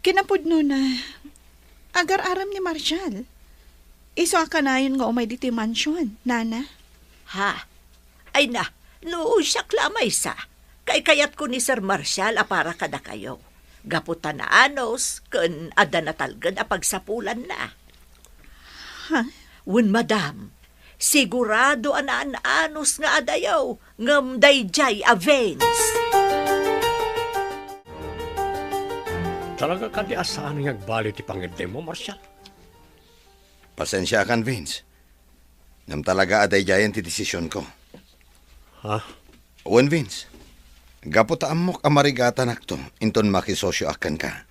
Kinapudno na agar-aram ni Marshall. Iso ka na yun nga umay dito yung mansyon, nana? Ha? Ay na, no siya klamay sa. Kayat ko ni Sir Marshall para kada kayo. Gaputan na anos, kun ada na talgan apagsapulan na. Ha? Wen madam, sigurado anaan-anos nga adayaw, ngam dayjay avens. Talaga ka di asahan nga agbali ti pangedem mo, Marshall? Pasensya kan, Vince. Ngam talaga aday jayan ti desisyon ko. Ha? Wen, Vince. Gaputaan mo kamarigata nakto, inton makisosyo akan ka.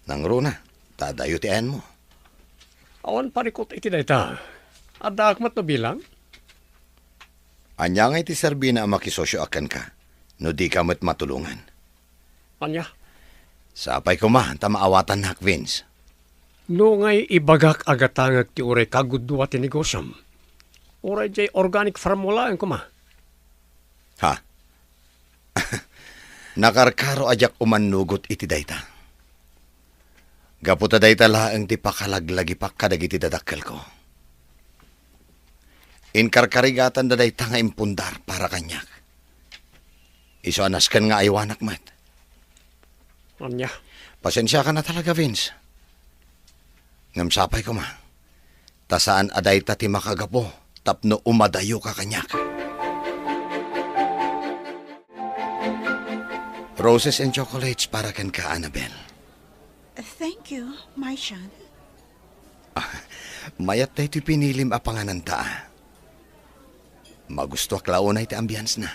Nang runa, tadayo ti ayan mo. Awan parikot iti dayta. Adda akmat no bilang? Anya nga iti Serbina ang makisosyo akan ka, no di ka mo't matulungan. Anya? Sapay ko ma, maawatan nak, Vince. No ngay ibagak agatangag ti uray kagudwa ti negosyam. Uray jay organic farm wala ang kuma. Ha? Nakarkaro ajak umanugot iti dayta. Gaputa dayta laang ti pakalaglagi pa kadagiti dadakkel ko. Inkarkarigatan da dayta nga impundar para kanyak. Iso anaskan nga aywanak mat. Anya? Pasensya ka na talaga, Vince. Ngamsapay ko ma. Tasaan adayta ti makagapo tapno umadayo ka kanyak. Roses and chocolates para kan ka, Annabel. Thank you, Marshall. Mayat na ito'y pinilim a pangananta. Magusto aklaon na iti ambience na.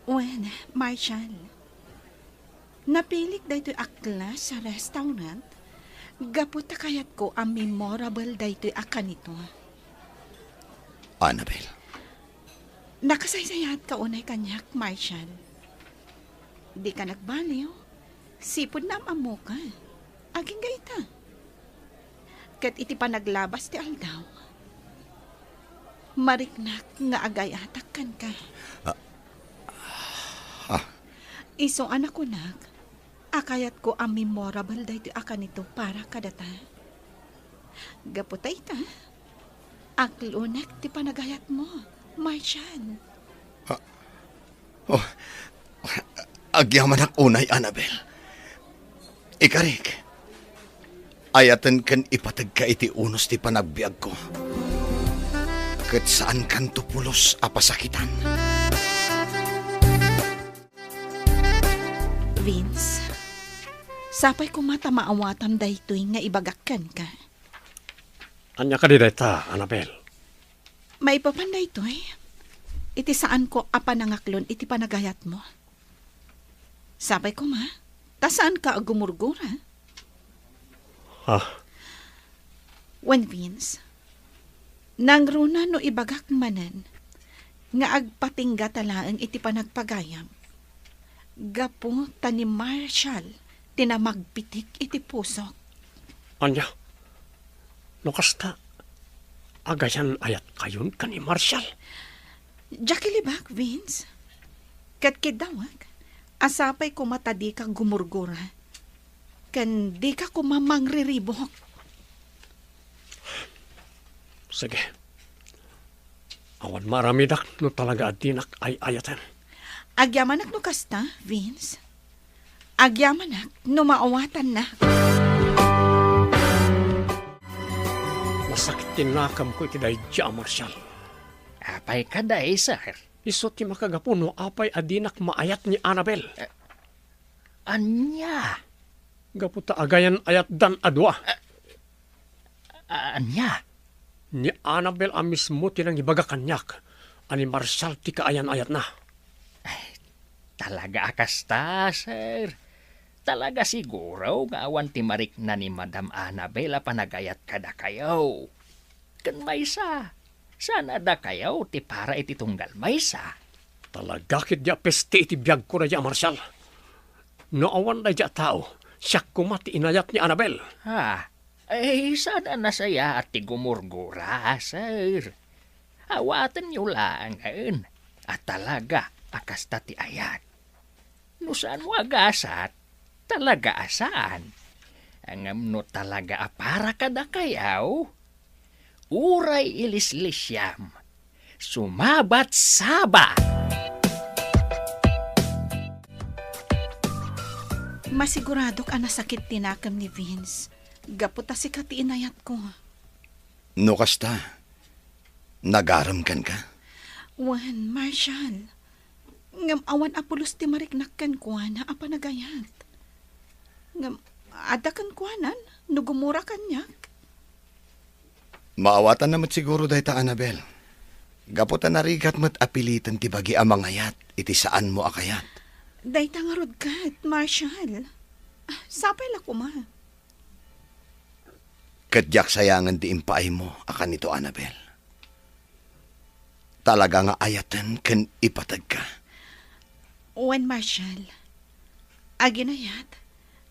Wen, Marshall. Napilik da ito'y akla sa restaurant. Gaputa kayat ko ang memorable da ito'y akan ito. Annabel. Nakasaysayat ka unay kanyak, Marshall. Di ka nagbaliw. Sipod na amo ka. Aging gaita. Kat iti pa naglabas ti aldaw. Mariknak nga agayatak kan ka. Iso anak ko nak, akayat ko ang memorable dahito akan ito para kadata. Gaputay ta, aklunak ti panagayat mo, Marshall. Agyaman ak unay, Annabel. Ikarik, ayatan kan ipatag ka iti unos ti panagbiag ko. Kat saan kan tupulos apasakitan? Vince, sapay ko mata maawatam daytoy nga ibagakkan ka. Anya ka di dayta, Annabel. May papanday toy. Iti saan ko apanangaklon iti panagayat mo. Sapay ko ma, ta saan ka agumurgura? When Vince, nangruna no ibagak manan, nga agpatingga talaang iti panagpagayam. Gapo tani Marshall, tinamagpitik iti pusok. Anya, no kasta, agayan ayat kayon ka ni Marshall. Jackie libak, Vince. Katkidawag, asapay ko matadi ka gumurgura. Kan di ka kumamangriribok. Sige. Awan maramidak no talaga adinak ay ayatan. Agyamanak no kasta, Vince. Agyamanak no maawatan na. Masakit tinakam ko iti dahi dya, Marshall. Apay ka dahi, sir. Iso ti makagapuno apay adinak maayat ni Annabel. Anya? Gaputa agayan ayat dan adwa. Anya? Ni Annabel ang mismo tinang ibagakanyak. Ani Marshall ti kaayan ayat na. Talaga akasta, sir. Talaga siguro nga awan ti marik na ni Madam Annabel panagayat kada kayo. Kan maysa, sana da kayo ti para iti tunggal maysa. Talaga kit dia peste iti biyag ko na dia, Marshall. No awan na dia tao, siyak kumati inayat ni Annabel. Sana nasaya at ti gumurgura, sir. Awatan niyo lang ngayon. At talaga, akasta ti ayat. No saan mo agasat, talaga asaan. Angam no talaga apara kada kayaw. Uray ilislisyam. Sumabat saba. Masigurado ka na sakit tinakam ni Vince. Gaputa si kati inayat ko. No kasta, nagaramkan ka? Wan, Marshall. Ngam awan apulos ti mariknakkan ko na apanagayat. Ngam adakan ko anan, nugumura kanyak. Maawatan naman siguro dahi ta, Annabel. Gaputan narigat mo't apilitan ti bagi amang ayat, iti saan mo akayat. Dahi tangarod kat, Marshall. Sapay la ko ma. Kadyak sayangan di impaay mo akan ito, Annabel. Talaga nga ayatan kan ipatag ka. Wen, Marshall, aginayat,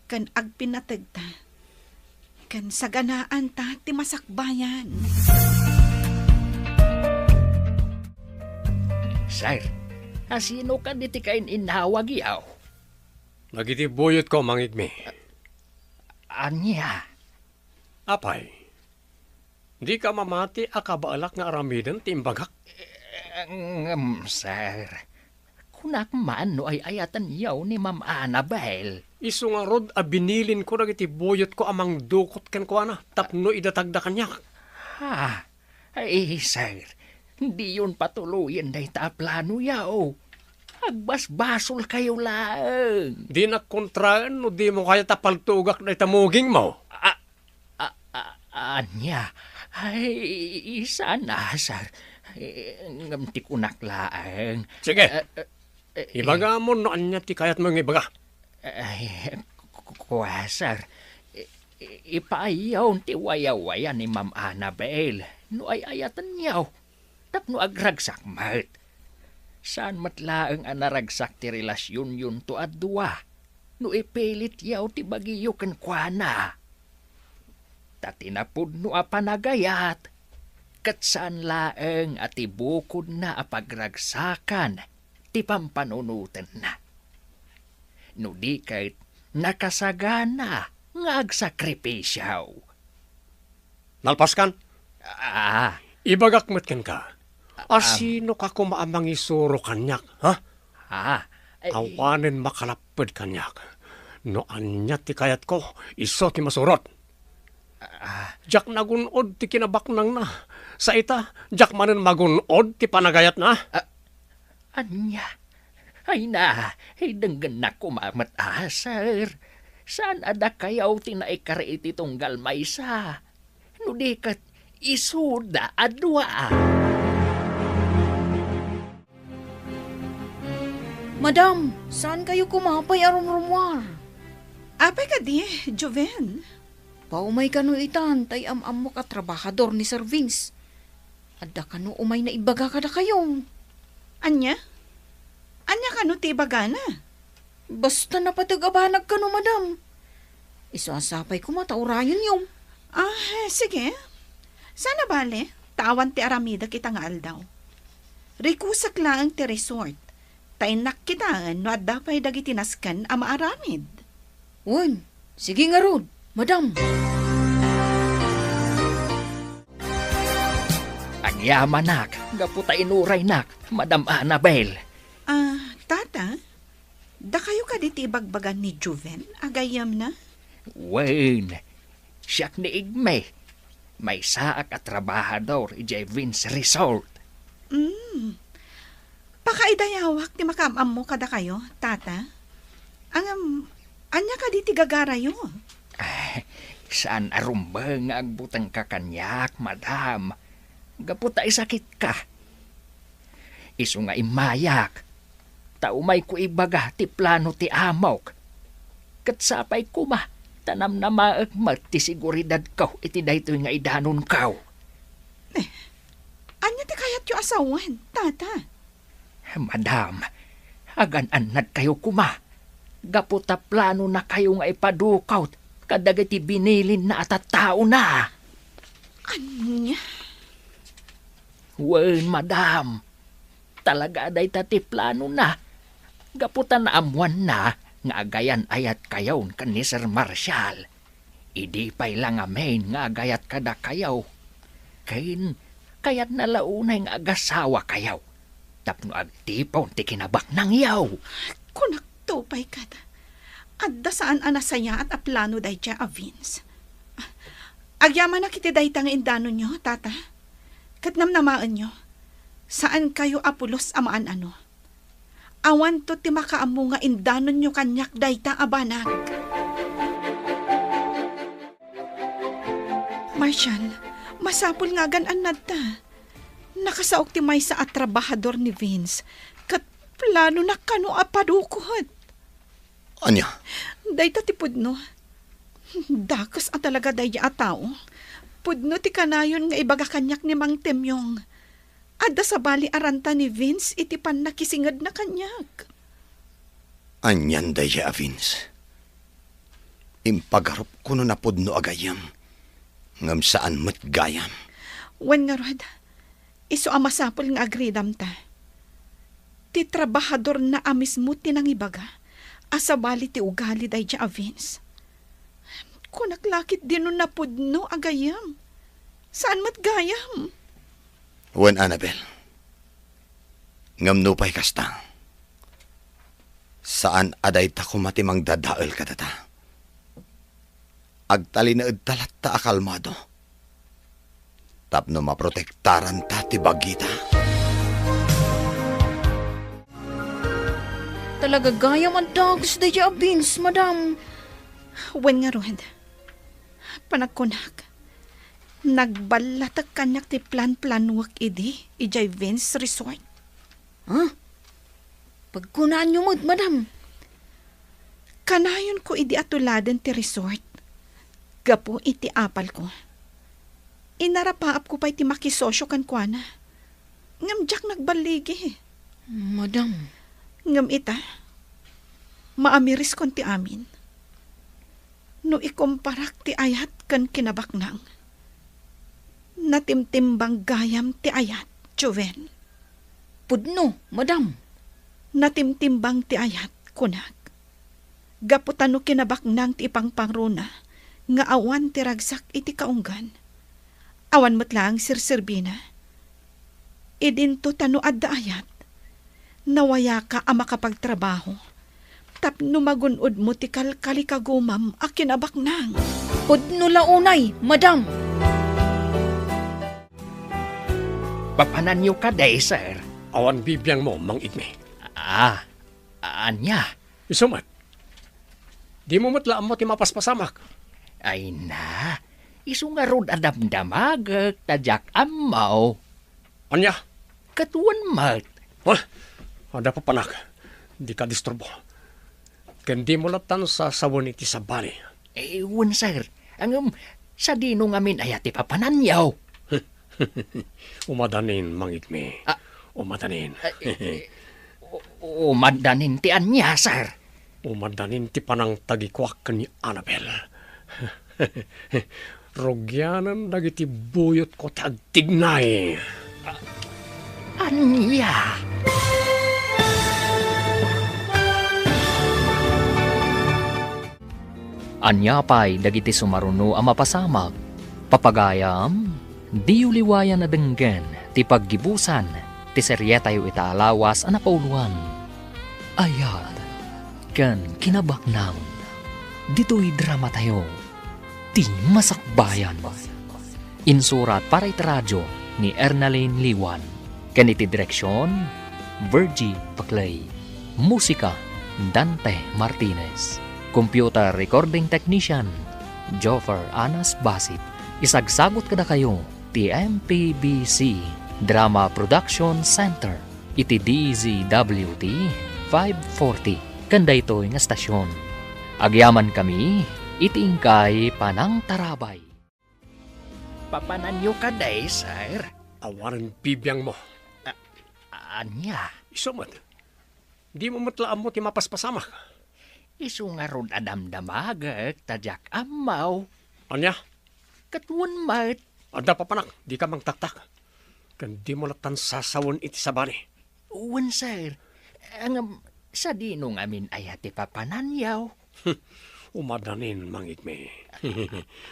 kan agpinatag ta, kan saganaan ta ti masakbayan. Sir, asino ka di ti kain inawag yaw? Nagitibuyot ko, mangigmi. Anya? Apay, di ka mamati akabaalak nga aramidan timbagak. Sir, kunak man no ay ayatan yaw ni Ma'am Annabel. Isu nga rod binilin ko nagitibuyot ko amang dukot ken ko na tapno idatagda kanyak. Ay, sir, hindi yun patuloyin dahi ta plano yaw. Agbasbasol kayo lang. Di na kontraan no di mo kaya tapaltugak na itamuging mo. Anya, ay, sana, sir. Ngamti kunak laang. Sige, ibaga mo no anya ti kayat mo ng ibaga. Ay, kuha, sir. Ipaayaw ti waya-waya ni Ma'am Annabel. No ay ayatan niyaw. Tapno agragsak mat. Saan matlaang anaragsak ti relasyon yun to adwa. No ipilit yaw ti bagiyo kan kuana. Tatinapod no apanagayat. Kat saan laeng at ibukod na apagragsakan, ti pampanunutan na. No di kahit nakasagana nga agsakripisyaw. Nalpaskan, Ibagak ibagakmet ken ka. Asino ka kumaamang isuro kanyak, ha? Awanen makalapad kanyak. No anya ti kayat ko, iso ti masurot. Jak nagunod ti kinabaknang na. Sa ita, jak manen magunod ti panagayat na. Anya? Ay na, denggan na kumamat asar. Saan ada kayaw tinaikari iti tunggal maysa? No di kat isuda adwa. Madam, saan kayo kumapay arum-rumwar? Apay ka di, Joven. Paumay ka no itan, tay am-am mo ka trabahador ni Sir Vince. Adda ka no umay na ibaga ka na kayong. Anya? Anya ka no ti bagana? Basta napatagabanag ka no, madam. Isasapay ko mataurayon yung. Sige. Sana bale, tawan ti aramida kita nga aldaw. Rikusak lang ti resort. Tainak kitaan no adda pa'y dagiti naskan a maaramid. Uy, sige nga rod, madam. Ang yaman nak, gaputa inuray nak, Madam Annabel. Tata, da kayo ka diti ibagbagan ni Juven, agayam na? Wen, siyak ni Igme. May saak at trabahador ijay Vince Resort. Pakaidayawak ti makamam mo kada kayo, tata. Anya ka diti gagarayo? Saan arumba nga agbutang kakanyak, madam? Gaputa isakit ka. Isu nga imayak. Taumay ko ibaga ti plano ti amok. Katsapay ko ma, tanam na maagmat ti siguridad kaw iti daytoy nga idanon kaw. Anya ti kayat yu asawan, tata? Madam, agan-anad kayo kuma. Gaputa plano na kayo nga ipadukaw kadagiti binilin na atatao na. Anya? Wen, madam. Talaga aday tati plano na. Gaputa na amuan na nga agayan ayat kayaw kan ni Sir Marshall. Idi pa'y lang amen nga agayat kada kayaw. Kayat nalaunay nga agasawa kayaw. Tapno agtipaw ti kinabak ng yaw. Kunak tupay kada. Adda saan anasaya at aplano day siya a Vince. Agyaman na kiti day tang indano nyo, tata. Katnamnamaan nyo. Saan kayo apulos amaan ano? Awan to ti makaamu nga indano nyo kanyak day ta abanag. Marshall, masapul nga gananad ta. Nakasaok ti may sa atrabahador ni Vince. Kat plano na kano apadukot. Anya? Day ta ti pudno. Dakas at talaga day a tao. Pudno ti kanayon nga ibaga kanyak ni Mang Temyong. Adda sa bali aranta ni Vince iti pan nakisingad na kanyak. Anyan daya, Vince. Impagarap ko no napudno agayam. Ngam saan matgayam. Wen nga rod, iso amasapol nga agridam ta. Ti trabahador na amis mo tinang ibaga. Asa bali ti ugali day dya, Vince. Kunaklakit din no napudno agayam. Saan matgayam? Wen, Annabel. Ngam no pa'y kastang. Saan aday ta kumatimang dadaal ka tata? Agtalinaad talat ta akalmado. Tapno maprotektaran ta ti bagita. Talaga gayam ang dogs da dya, Vince, madam. Wen nga rod, panagkunak. Nagbalatag kanyak ti plan-planwak idi, ijay Vince Resort. Pagkunaan nyo mo't, madam. Kanayon ko idi atuladen ti resort. Gapo iti apal ko. Inarapaap ko pa iti makisosyo kan kuana. Ngam jak nagbaligi. Madam. Ngam ita, maamiris kon ti amin. No ikumparak ti ayat kan kinabaknang. Natimtimbang gayam ti ayat, Joven. Pudno, madam. Natimtimbang ti ayat, kunak. Gaputano kinabaknang ti ipangpangruna, nga awan ti ragsak iti kaunggan. Awan mo't lang sirsirbina. Idinto tano adda ayat. Nawaya ka a makapagtrabaho. Tapno magunod mo ti kalkalikagumam a kinabaknang. Pudno launay, madam. Papanan niyo ka day, sir. Awan bibiyang mo, Mang Igme. Anya? Isumat. Di mo matlaan mo ti mapaspasamak. Ay na, iso nga rod adamdamag, tadyak amaw. Anya? Katuan mat. Ada pa panak. Di ka disturbo. Kendi mo latan sa sawon iti sabali. Ewan, sir. Sa dino ngamin ayati papananyaw. Umadanin, Mang Igme. Umadanin. Umadanin ti anya, sir. Umadanin ti panang tagikwak ni Annabel. Rogyanan dagiti buyot ko tagtignay. Anya? Anya pa'y dagiti sumaruno ang mapasamag. Papagayam, di uliwayan na denggen, ti paggibusan, ti seryetayo itaalawas ang napauluan. Ayat, kan kinabaknang, dito'y drama tayo, ti masakbayan. Insurat para itiradyo ni Ernaline Liwan. Kaniti direksyon, Virgie Paclay. Musika, Dante Martinez. Computer Recording Technician, Joffer Anas Basit. Isagsagot kada kayo, ti MPBC Drama Production Center. Iti DZWT 540. Kanda ito'y nga stasyon. Agyaman kami, iti ingkay Panang Tarabay. Papanan niyo ka day, sir. Awaran bibiyang mo. Anya? Isumat. Di mo matlaan mo ti mapaspasamak. Isu nga rod adamdamag, tadyak amaw. Anya? Katuan mat. Ada pa panak, di ka mang taktak. Kan di mo latan sasawon iti sabani. Uwan, sir. Sa dino ngamin ayati papananyaw. Umadanin, Mang Igme.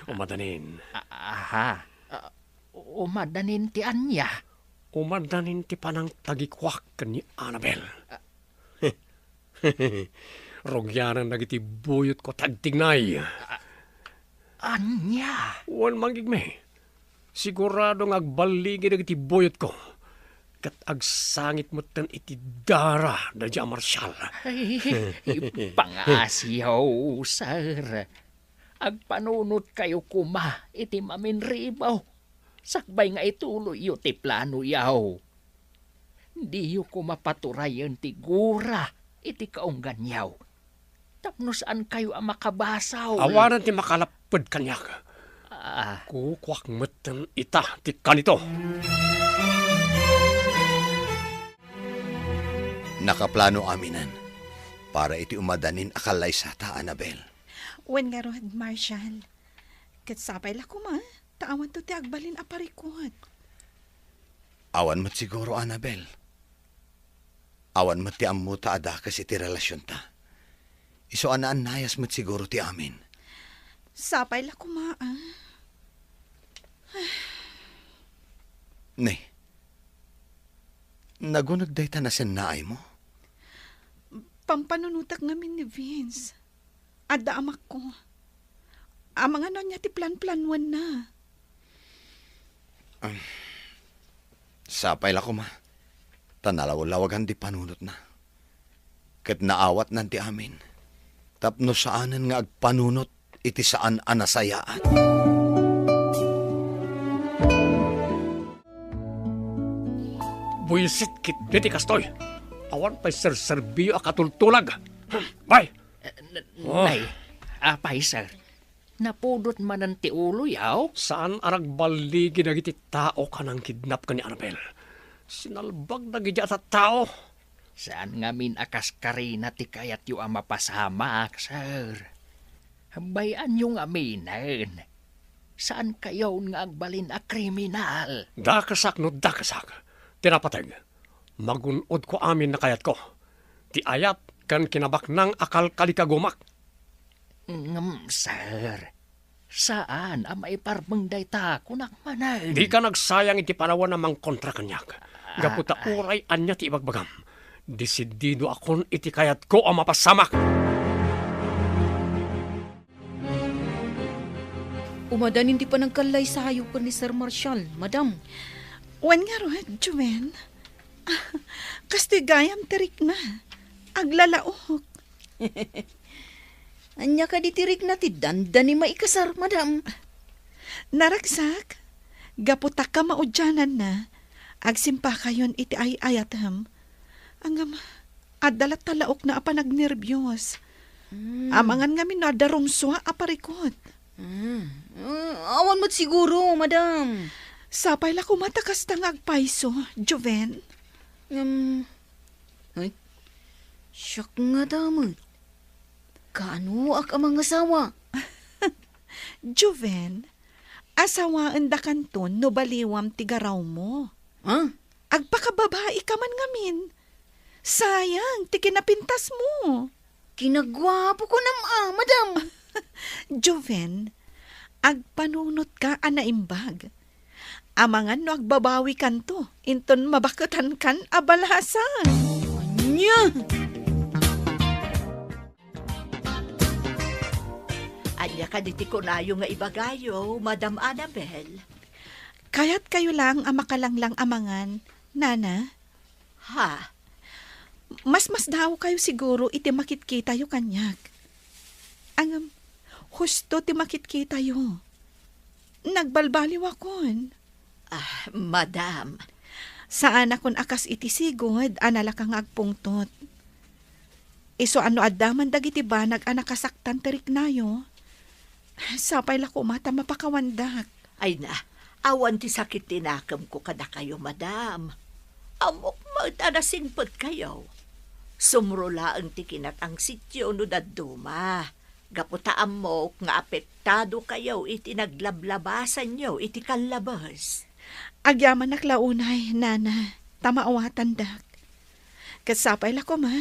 Umadanin. Umadanin ti anya. Umadanin ti panang tagikwak ni Annabel. Rogyanan nagiti buyot ko tagtignay. Anya? Wan, Mang Igme. Sigurado nga agbaligi nagiti buyot ko. Kat agsangit mo tan iti dara da dya marsyal. Ay, pangasiyaw, sir. Agpanunot kayo kuma, iti mamin ribaw. Sakbay nga ituloy yo ti plano yaw. Di yo kumapaturayan ti gura, iti kaunggan yaw. Tapno saan kayo ang makabasaw? Awanan ti makalapad kanyak. Kukwak matan ita ti kanito. Nakaplano aminan para iti umadanin akalay sa ta, Annabel. Wen nga rod, Marshal. Katsapay la kuma, taawan to ti agbalin aparikot. Awan mat siguro, Annabel. Awan mat ti ammo ta adakas iti relasyon ta. Iso anaan nayas mat siguro ti amin. Sapay la kuma, Ne, nagunag day ta na naay mo? Pampanunutak ngamin ni Vince. Ada amak ko. Amang ano niya ti plan-planwan na. Sapay la kuma. Tanalaw-lawagan di panunot na. Kat naawat nanti amin. Tapno saanan nga agpanunot iti saan anasayaan. Buisit kit niti kastoy. Awan pa'y serserbiyo akatultulag. Bay! Nay, apay, sir. Napudot man ang ti ulo yaw? Saan aragbaligi dagiti tao ka nang kidnap ka ni Annabel? Sinalbag na gidya at tao. Saan ngamin akas karina ti kayat yu ang mapasamak, sir? Bayan yung aminan. Saan kayo nga agbalin a kriminal? Dakasak no dakasak. Tinapateg. Magunod ko amin na kayat ko. Ti ayat kan kinabak ng akal kalikagumak. Sir. Saan ang maiparbang dayta kunak manay? Di ka nagsayang iti panawan namang kontra kanyak. Gaputa uray anya ti ibagbagam. Desidido akon iti kayat ko ang mapasamak. Umadan hindi pa nagkalay sayo ka ni Sir Marshall, madam. Wan nga ro, Juven. Kastigayam terik na. Aglalaok. Anya ka ditirik na ti dandan ni maikasar, madam. Naragsak. Gaputak ka maudyanan na. Agsimpa kayon iti ayatam. Angam, adalat talaok na apa nagnervyos. Amangan nga minadarumswa aparikot. Awan mo't siguro, madam. Sapay la kumatakas tang agpaiso, Joven. Ay, siyak nga damot. Kaano ak amang asawa? Joven, asawaan da kanton no baliwam tigaraw mo. Agpakababae ka man ngamin. Sayang, ti kinapintas mo. Kinagwapo ko madam. Joven, agpanunot ka anaimbag. Amangan no agbabawi kanto, inton mabakatan kan abalasan. Anya! Anya ka diti ko na yung nga ibagayo, Madam Annabel. Kaya't kayo lang ang makalanglang amangan, Nana. Ha? Mas daw kayo siguro iti makitkita yo kanyak. Ang husto ti makitkita yo. Nagbalbaliw akon. Madam. Saan akon akas iti sigod, anala kang agpungtot. Iso ano adaman dagiti banag anakasaktan terik nayo. Sapay la ko mata mapakawandak. Ay na, awan ti sakit tinakam ko kada kayo, madam. Amok magtanasingpot kayo. Sumrula ang tikinat ang sityo no daduma. Gaputaan mo nga apektado kayo iti naglablabasan nyo iti kalabas. Agyaman naklaunay, Nana, tamaawatan dak. Kasapay la ko ma,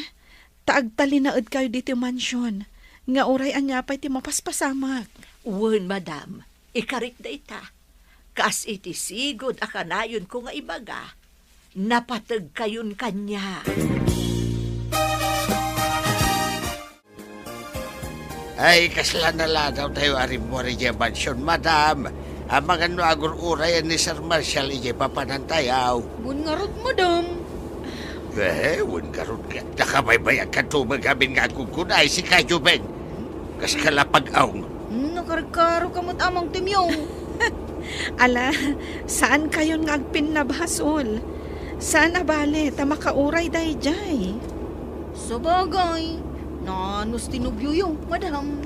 taagtalinaad kayo dito mansyon, nga oray anyapay ti mapaspasamak. Uwan, madam, ikarit da ita. Kas iti sigod akanayon ko nga ibaga, napatag kayon kanya. Ay, kasla na lang daw tayo arim mo rin yung mansyon, madam. Ang mga no agur-urayan ni Sir Marshall ije papanantayaw. Bun nga rot, madam. Wun karun ka. Nakabaybayan ka tumagabin nga kukunay si Kayo Ben. Kas kalapag-aw. Nakarkaro kamot amang timyong. Ala, saan kayo nga agpinabhasol? Saan abale, tamakauray dayjay? Sa bagay, nanos tinubyo yung, madam.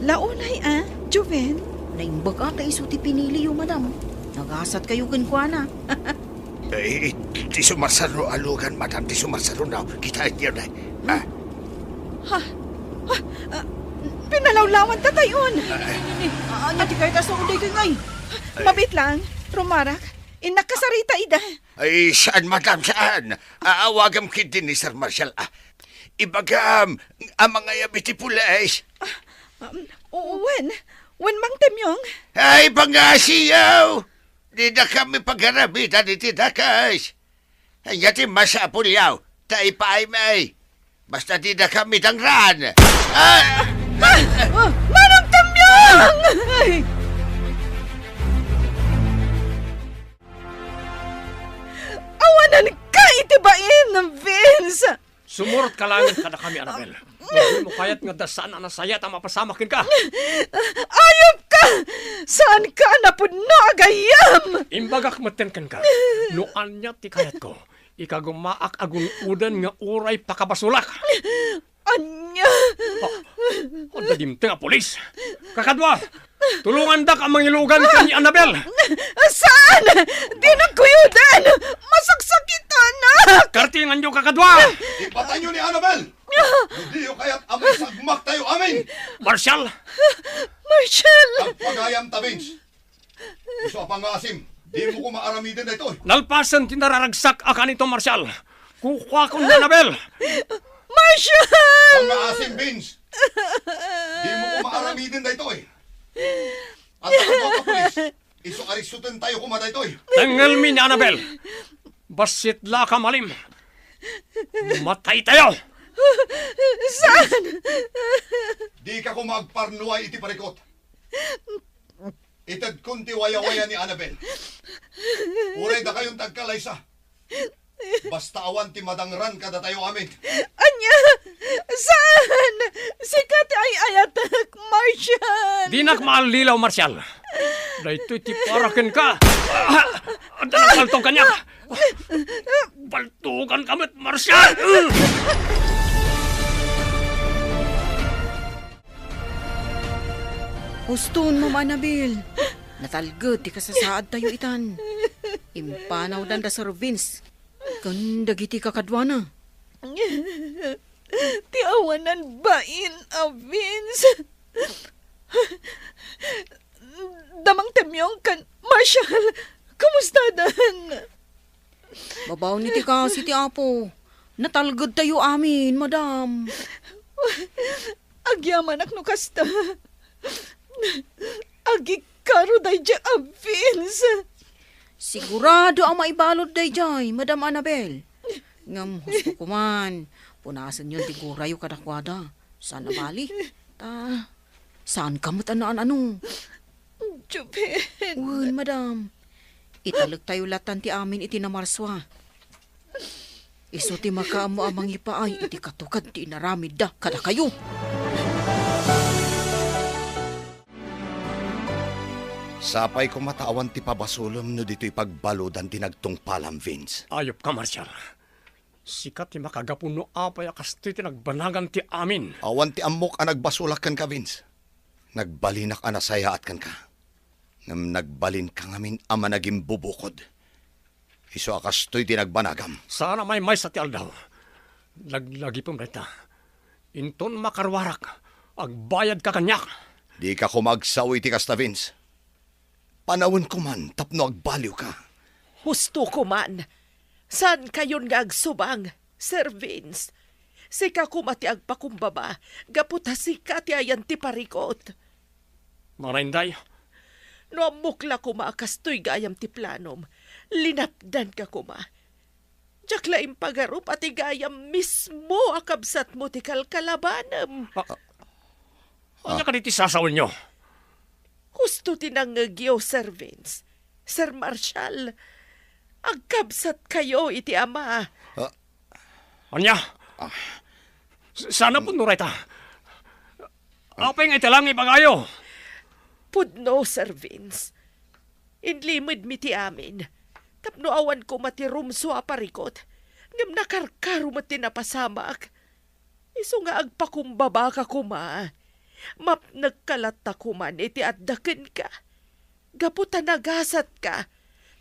Launay Joven? Naimbag ata iso ti pinili yung, madam. Nagasat kayo kinkwana. Di sumasaro alugan, madam. Di sumasaro na. Kita niyo na. Pinalawlawan tatayon. Anya ti kayo sa uday kay. Mabit lang, Rumarak. Inakasarita ida. Ay, saan, madam, saan? Aawagam kiti ni Sir Marshall. Ibagam, ang mga yabiti pulis. Wen mang temyong. Ay, pangasiyaw! Di na kami pagharabitan iti dakas. Ay, yati masapulyaw. Ta ipaay may. Basta di na kami dangran. Manong temyong! Awanan ka itibain ng Vince! Sumurot ka lang kada kami, Annabel. Hindi mo kayat nga dasaan na nasaya at mapasamakin ka. Ayop ka! Saan ka napudno agayam? Imbagak matenkan ka. Noan niya ti kayat ko. Ikagumaak agun udan nga uray pakabasulak. Anya? O dadim nga polis. Kakadwa, tulungan dak ang mangilugan ka ni Annabel. Saan? Di nagkuyudan! Masaksakitan na! Kartingan niyo, kakadwa! Ipatay niyo ni Annabel! Hindi yung kaya't amay sagmak tayo amin! Marshall! Marshall! Ang pagayam tabins! Iso apang nga asim. Di mo ko maaramidin na ito. Nalpasan tinararagsak akan ito, Marshal. Kukuha ko na, Anabel. Marshal! Ang nga asim, Vince. Di mo ko maaramidin na ito eh. At ako ka, pulis. Iso arisutin tayo kumada ito eh. Tengel mi ni Anabel. Basit la ka malim. Matay tayo. Saan? Di ka ko magparnuay iti parikot. Itad kunti waya-waya ni Annabel. Uray da kayong tagkalaysa. Basta awan ti madangran kada tayo amin. Anya? Saan? Sikat ay ayatak, Marshal. Di nakmaalilaw, Marshal. Dahito iti parakin ka. Anda na baltong kanya. Baltukan kamit, Marshal. Huston, Mama Anabel. Natalgad, di kasasaad tayo itan. Impanaw dan da Sir Vince. Ganda giti kakadwana. Ti awanan bain, Vince. Damang temyong kan, Marshal. Kumusta dan? Babaw ni ti kasi ti Apo. Natalgad tayo amin, madam. Agyaman ak no kasta. Agi karo day dya, Vince. Sigurado ang maibalod day jay, Madam Annabel. Ngam husto ko man. Punasan yun ti gurayo kadakwada. Sana bali. Saan kamot ano? Jupin. Uy, madam. Italag tayo latan ti amin iti namarswa. Iso ti makaamo amang ipaay iti katukad ti inaramid da kada kayo. Sapay ko matawan ti pabasulom no dito'y pagbalodan ti nagtungpalam, Vince. Ayop ka, Marshal. Sikat ti makagapuno apay akasti ti nagbanagan ti amin. Awan ti amok a nagbasulakan ka, Vince. Nagbalinak a nasayaat kan ka. Ngam nagbalin ka ngamin ama naging bubukod. Iso akastoy ti nagbanagam. Sana may sa ti aldaw. Laglagi pong reta. Inton makarwarak. Agbayad ka kanyak. Di ka kumagsawi ti kasta, Vince. Panawin ko man, tapno agbaliw ka. Husto ko man. San kayon nga agsubang, Sir Vince? Sika kumati agpakumbaba, gaputa sika ti ayan ti parikot. Marinday. No amukla kuma akastoy gayam ti planom, linapdan ka kuma. Diyak laing pagarup at igayam mismo akabsat mo ti kalkalabanam. Ano ka diti sasawin nyo? Gusto tinangagyo, Sir Vince. Sir Marshal, agkabsat kayo iti ama. Anya? Sana po nureta. Apay nga italang ibagayo. Pudno, Sir Vince. Inlimid mi ti amin. Tapno awan ko matirumso a parikot. Ngam nakarkaro mati napasamak. Iso nga agpakumbaba ka kuma. Map nagkalata kuman iti addaken ka. Gaputa nagasat ka.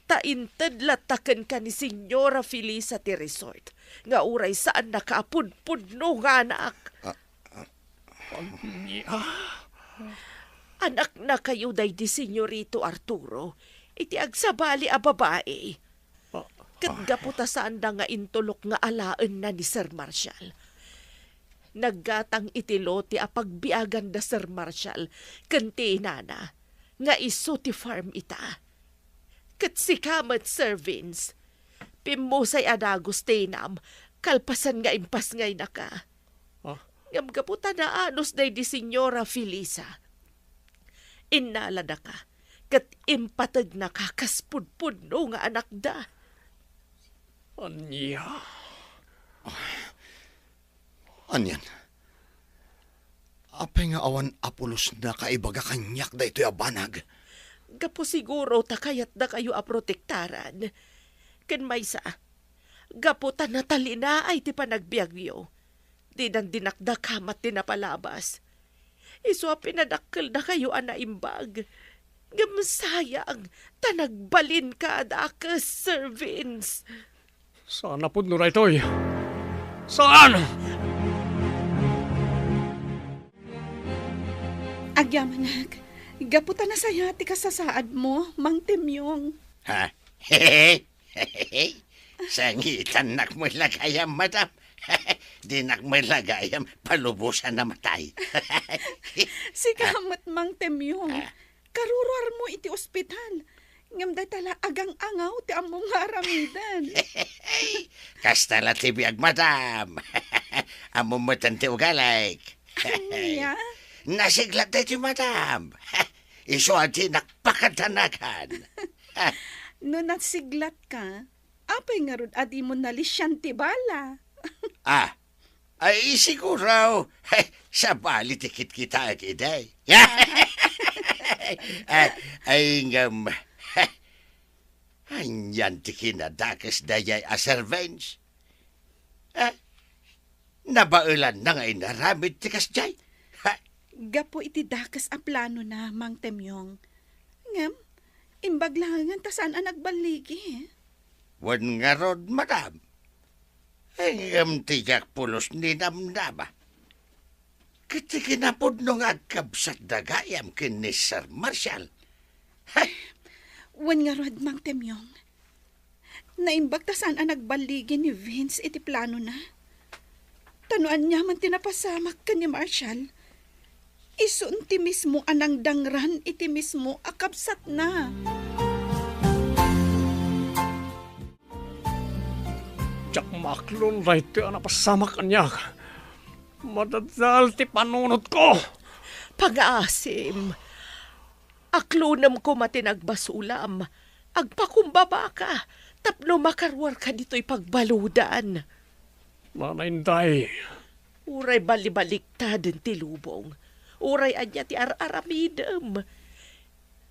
Tainted lataken ka ni Senyora Felisa ti resort. Nga uray saan nakaapudpudno nga anak. Anak na kayo day di Senyorito Arturo. Iti agsabali a babae. Kat gaputa saan da nga intulok nga alaan na ni Sir Marshal. Naggatang itilo ti apagbiagan da Sir Marshal, kanti nana, nga iso ti farm ita. Kat si kamat Sir Vince, pimusay adagos tinam, kalpasan nga impas ngay na ka. Ngam kaputa na anos day di Senyora Felisa. Innala na ka, kat impatag na ka kaspudpudno nga anak da. Anya? Anyan? Apay nga awan apulos na kaibaga kanyak da ito'y abanag. Gapo siguro takayat da kayo aprotektaran. Ken maysa, gapo ta natalina ay ti panagbiagyo. Di nang dinakda kamat ti napalabas. Iso pinadakkel na kayo anaimbag. Ngam sayang, tanagbalin ka da ka, Sir Vince. Sana po nura ito'y. Saan? Agyamanak, Gaputa na saya ti kasasaad mo, Mang Temyong. Ha? Sangitan nak mo lagayam, madam. Di nak mo lagayam, palubusan na matay. Si kamot, Mang Temyong. Karuruar mo iti ospital. Ngam day tala agang angaw ti among nga aramidan. Kastala tibiyag, madam. Amo mo tanti ugalayk. Niya? Nasiglat na ti madam. Iso ati nakpakatanakan. No nasiglat ka, apay nga rod adi mo nalisyan ti bala. Ay siguro. Sa bali tikit kita akiday. Ay ngam. Anyan ti kinadakas dayay aservens. Nabaulan na ngay naramid ti kasjay. Gapo iti dakas a plano na, Mang Temyong. Ngam, imbaglangan ta saan ang nagbaligi. Wan nga rod, madam. Ay ngam tijak pulos ni namnama. Kiti kinapod nung agkabsat dagayam kin ni Sir Marshall. Wan nga rod, Mang Temyong. Naimbag ta saan ang nagbaligi ni Vince iti plano na. Tanuan niya man tinapasamak ka ni Marshall. Isun ti mismo anang dangran iti mismo akabsat na. Jack maklon right ti napasamak kanya. Madadal ti panunot ko. Pag-aasim. Aklonam ko matinagbasulam. Agpakumbaba ka. Tapno makarwar ka dito'y pagbaludan. Manainday. Uray balibaliktad ti lubong. Uray anya ti aramidem.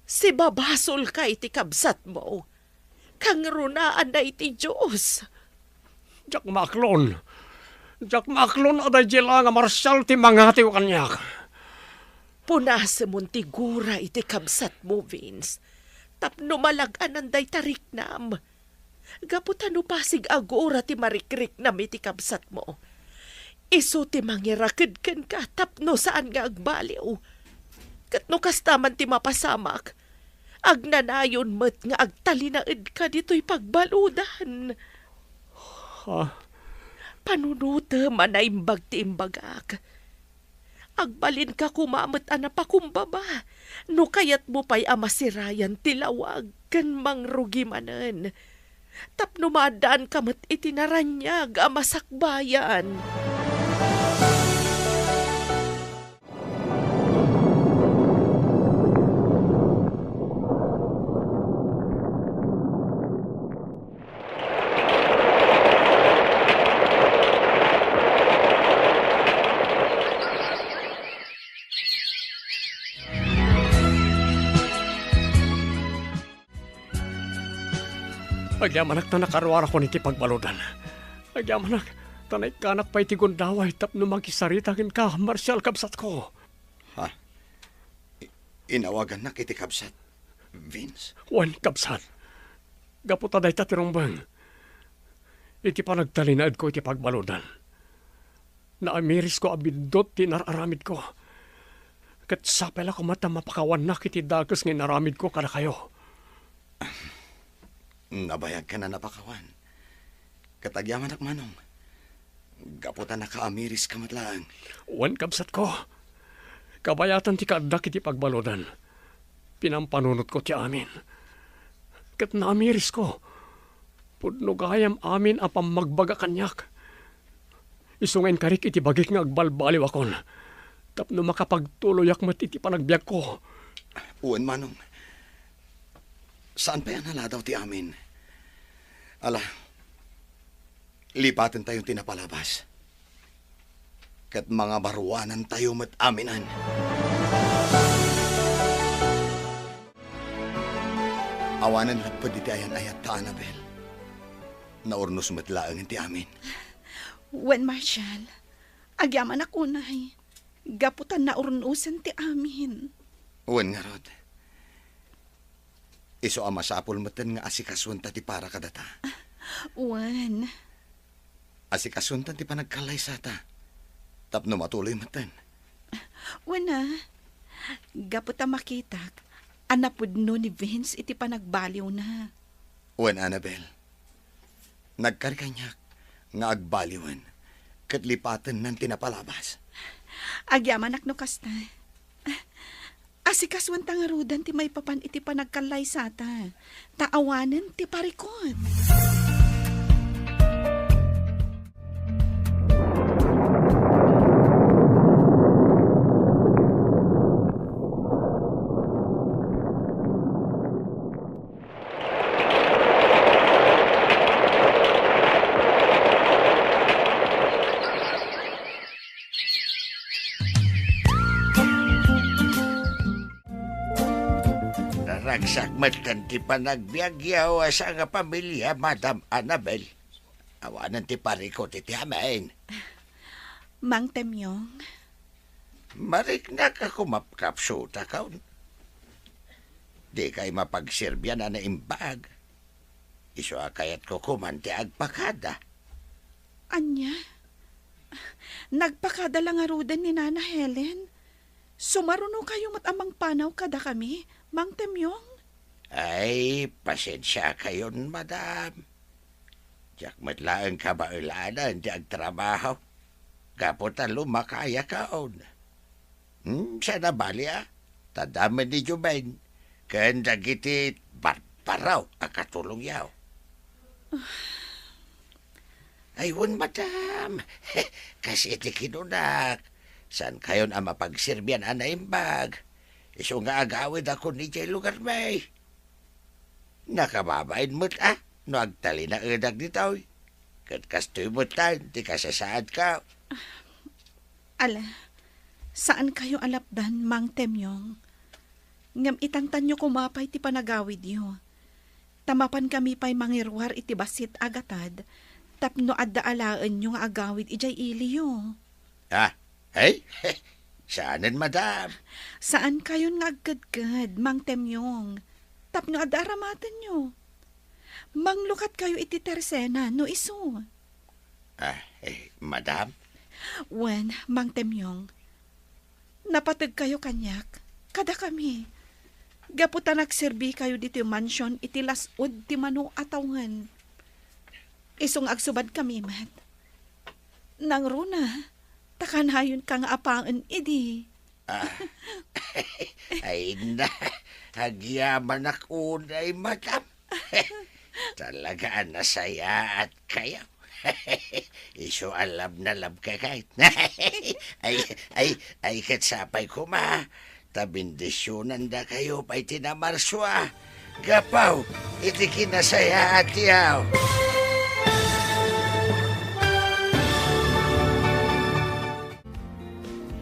Si babasol ka iti kabsat mo. Kang runaan na iti Diyos. Jack maklon. Jack maklon aday jela nga Marshall ti mangati o kanyak. Punasa mo ti gura iti kabsat mo, Vince. Tapno malagan day tarik nam. Gaputano pasig agora ti marikrik nam iti kabsat mo. Iso ti mangirakid ken ka tapno saan nga agbaliw. Katno kastaman ti mapasamak. Agnanayon met nga agtalinaid ka dito'y pagbaludan. Panunuta manaimbag ti imbagak. Agbalin ka kumamot anapakumbaba. No kayat mo pa'y amasirayan tilawag kan mangrugi manen. Tapno madaan kamat itinaranyag amasakbayan. Agyamanak na nakaruar ako niti pagbaludan. Agyamanak, tanay kanak pa iti gundaway tapno makisaritakin ka, Marshall kabsat ko. Inawagan na kiti kabsat, Vince? Wan kabsat. Gaputa day tatirumbang. Iti panagtalinaad ko iti pagbaludan. Naamiris ko abindot ti nararamid ko. Kat sapel ako mata mapakawan na kiti dagas ng naramid ko kada kayo. Nabayag ka na napakawan. Katagyaman ak manong. Gaputa na kaamiris ka matlaang. Wan kabsat ko. Kabayatan ti kaadak iti pagbaludan. Pinampanunot ko ti amin. Kat naamiris ko. Pudno gayam amin apam magbaga kanyak. Isungin karik iti bagik nga agbalbaliw akon. Tapno makapagtuloyak mat iti panagbiag ko. Uwan manong. Saan pa yan haladaw ti amin? Ala, lipatin tayong tinapalabas. Kat mga baruanan tayo mat aminan. Awanan lapad iti ayan ayat ta, Annabel. Naurnos matlaang ti amin. Wen Marshall, agyaman ako nay. Gaputan na urnusan ti amin. Uwan nga rod. Iso ama sapul maten nga asikasunta ti para kadata. Wen. Asikasunta ti panagkalay sa ta. Tapno matuloy maten. Wen na. Gaputa makitak, anapod no ni Vince iti panagbaliw na. Wen, Annabel. Nagkarkanyak nga agbaliwan kat lipatan ng tinapalabas. Agyaman akno kasta. Asikaswan tangarudan ti may papan iti panagkalay sata. Taawanan ti parikot. Nagsakmat kan ti panagbiagyaw sa nga pamilya, Madam Annabel. Awanan ti parikot iti amain. Mang Temyong, Marik na ka kumapkapsuta kaun. Di kay mapagsirbyan na imbag. Iso akayat ko kumanti agpakada. anya? Nagpakada lang arudan ni Nana Helen. Sumaruno kayo matamang panaw kada kami, Mang Temyong. Ay, pasensya kayon, Madam. Diyak matlaan ka ba ulanan di agtrabaho? Kaputan lumakaya kaon. Sa nabali tadaman ni Jumain. Kanda giti barparaw akatulong yaw. Ayun, Madam. Kasi iti kinunak. San kayon ang mapagsirbian anaimbag? Iso nga agawid ako ni Jay lugar may. Nakababain mo't no agtali na edag ditaw. Kat kastoy mo't ti kasasaad ka. Ala, saan kayo alapdan, Mang Temyong? Ngam itangtan nyo kumapay ti panagawid yo. Tamapan kami pa'y mangirwar iti basit agatad, tapno addaalaan nyo nga agawid ijay ili yo. Ay, saanan, Madam? Saan kayo nga agkadkad, Mang Temyong? Tapno adaramatan nyo. Manglukat kayo iti tersena, no iso. Madam? Wen, Mang Temyong, napatag kayo kanyak, kada kami. Gaputa nagserbi kayo dito mansion iti lasod ti mano atawan. Isong agsubad kami, mat. Nang runa, takanayon kang apangan idi. Ay na, agyaman ako unay, Madam. Talaga nasaya at kayo. Iso alam na lab ka kahit. ay katsapay ko ma. Tabindisyonan da kayo pa'y tinamarswa. Gapaw, iti kinasaya at yaw.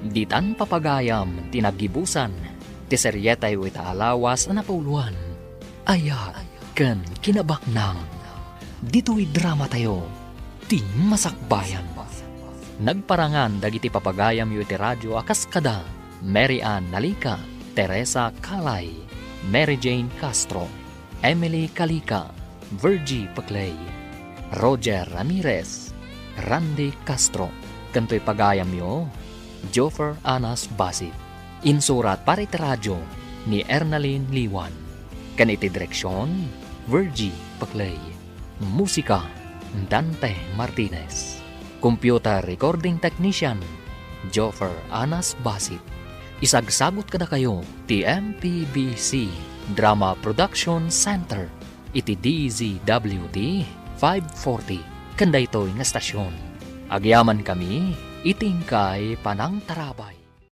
Ditan papagayam tinagibusan, ti seryetay wita alawas na napuluan. Ayat, ken kinabaknang. Dito'y drama tayo, ti masakbayan. Nagparangan dagiti papagayam yu iti radyo akaskada, Mary Ann Nalika, Teresa Kalay, Mary Jane Castro, Emily Kalika, Virgie Paclay, Roger Ramirez, Randy Castro. Kanto'y pagayam yu, Joffer Anas Basit. Insurat para iti radyo ni Ernaline Liwan. Kan iti direksyon, Virgie Paclay. Musika, Dante Martinez. Computer recording technician, Joffer Anas Basit. Isagsagot kada kayo ti MPBC Drama Production Center iti DZWD 540 kanda ito'y nga stasyon. Agyaman kami itingkay panang tarabay.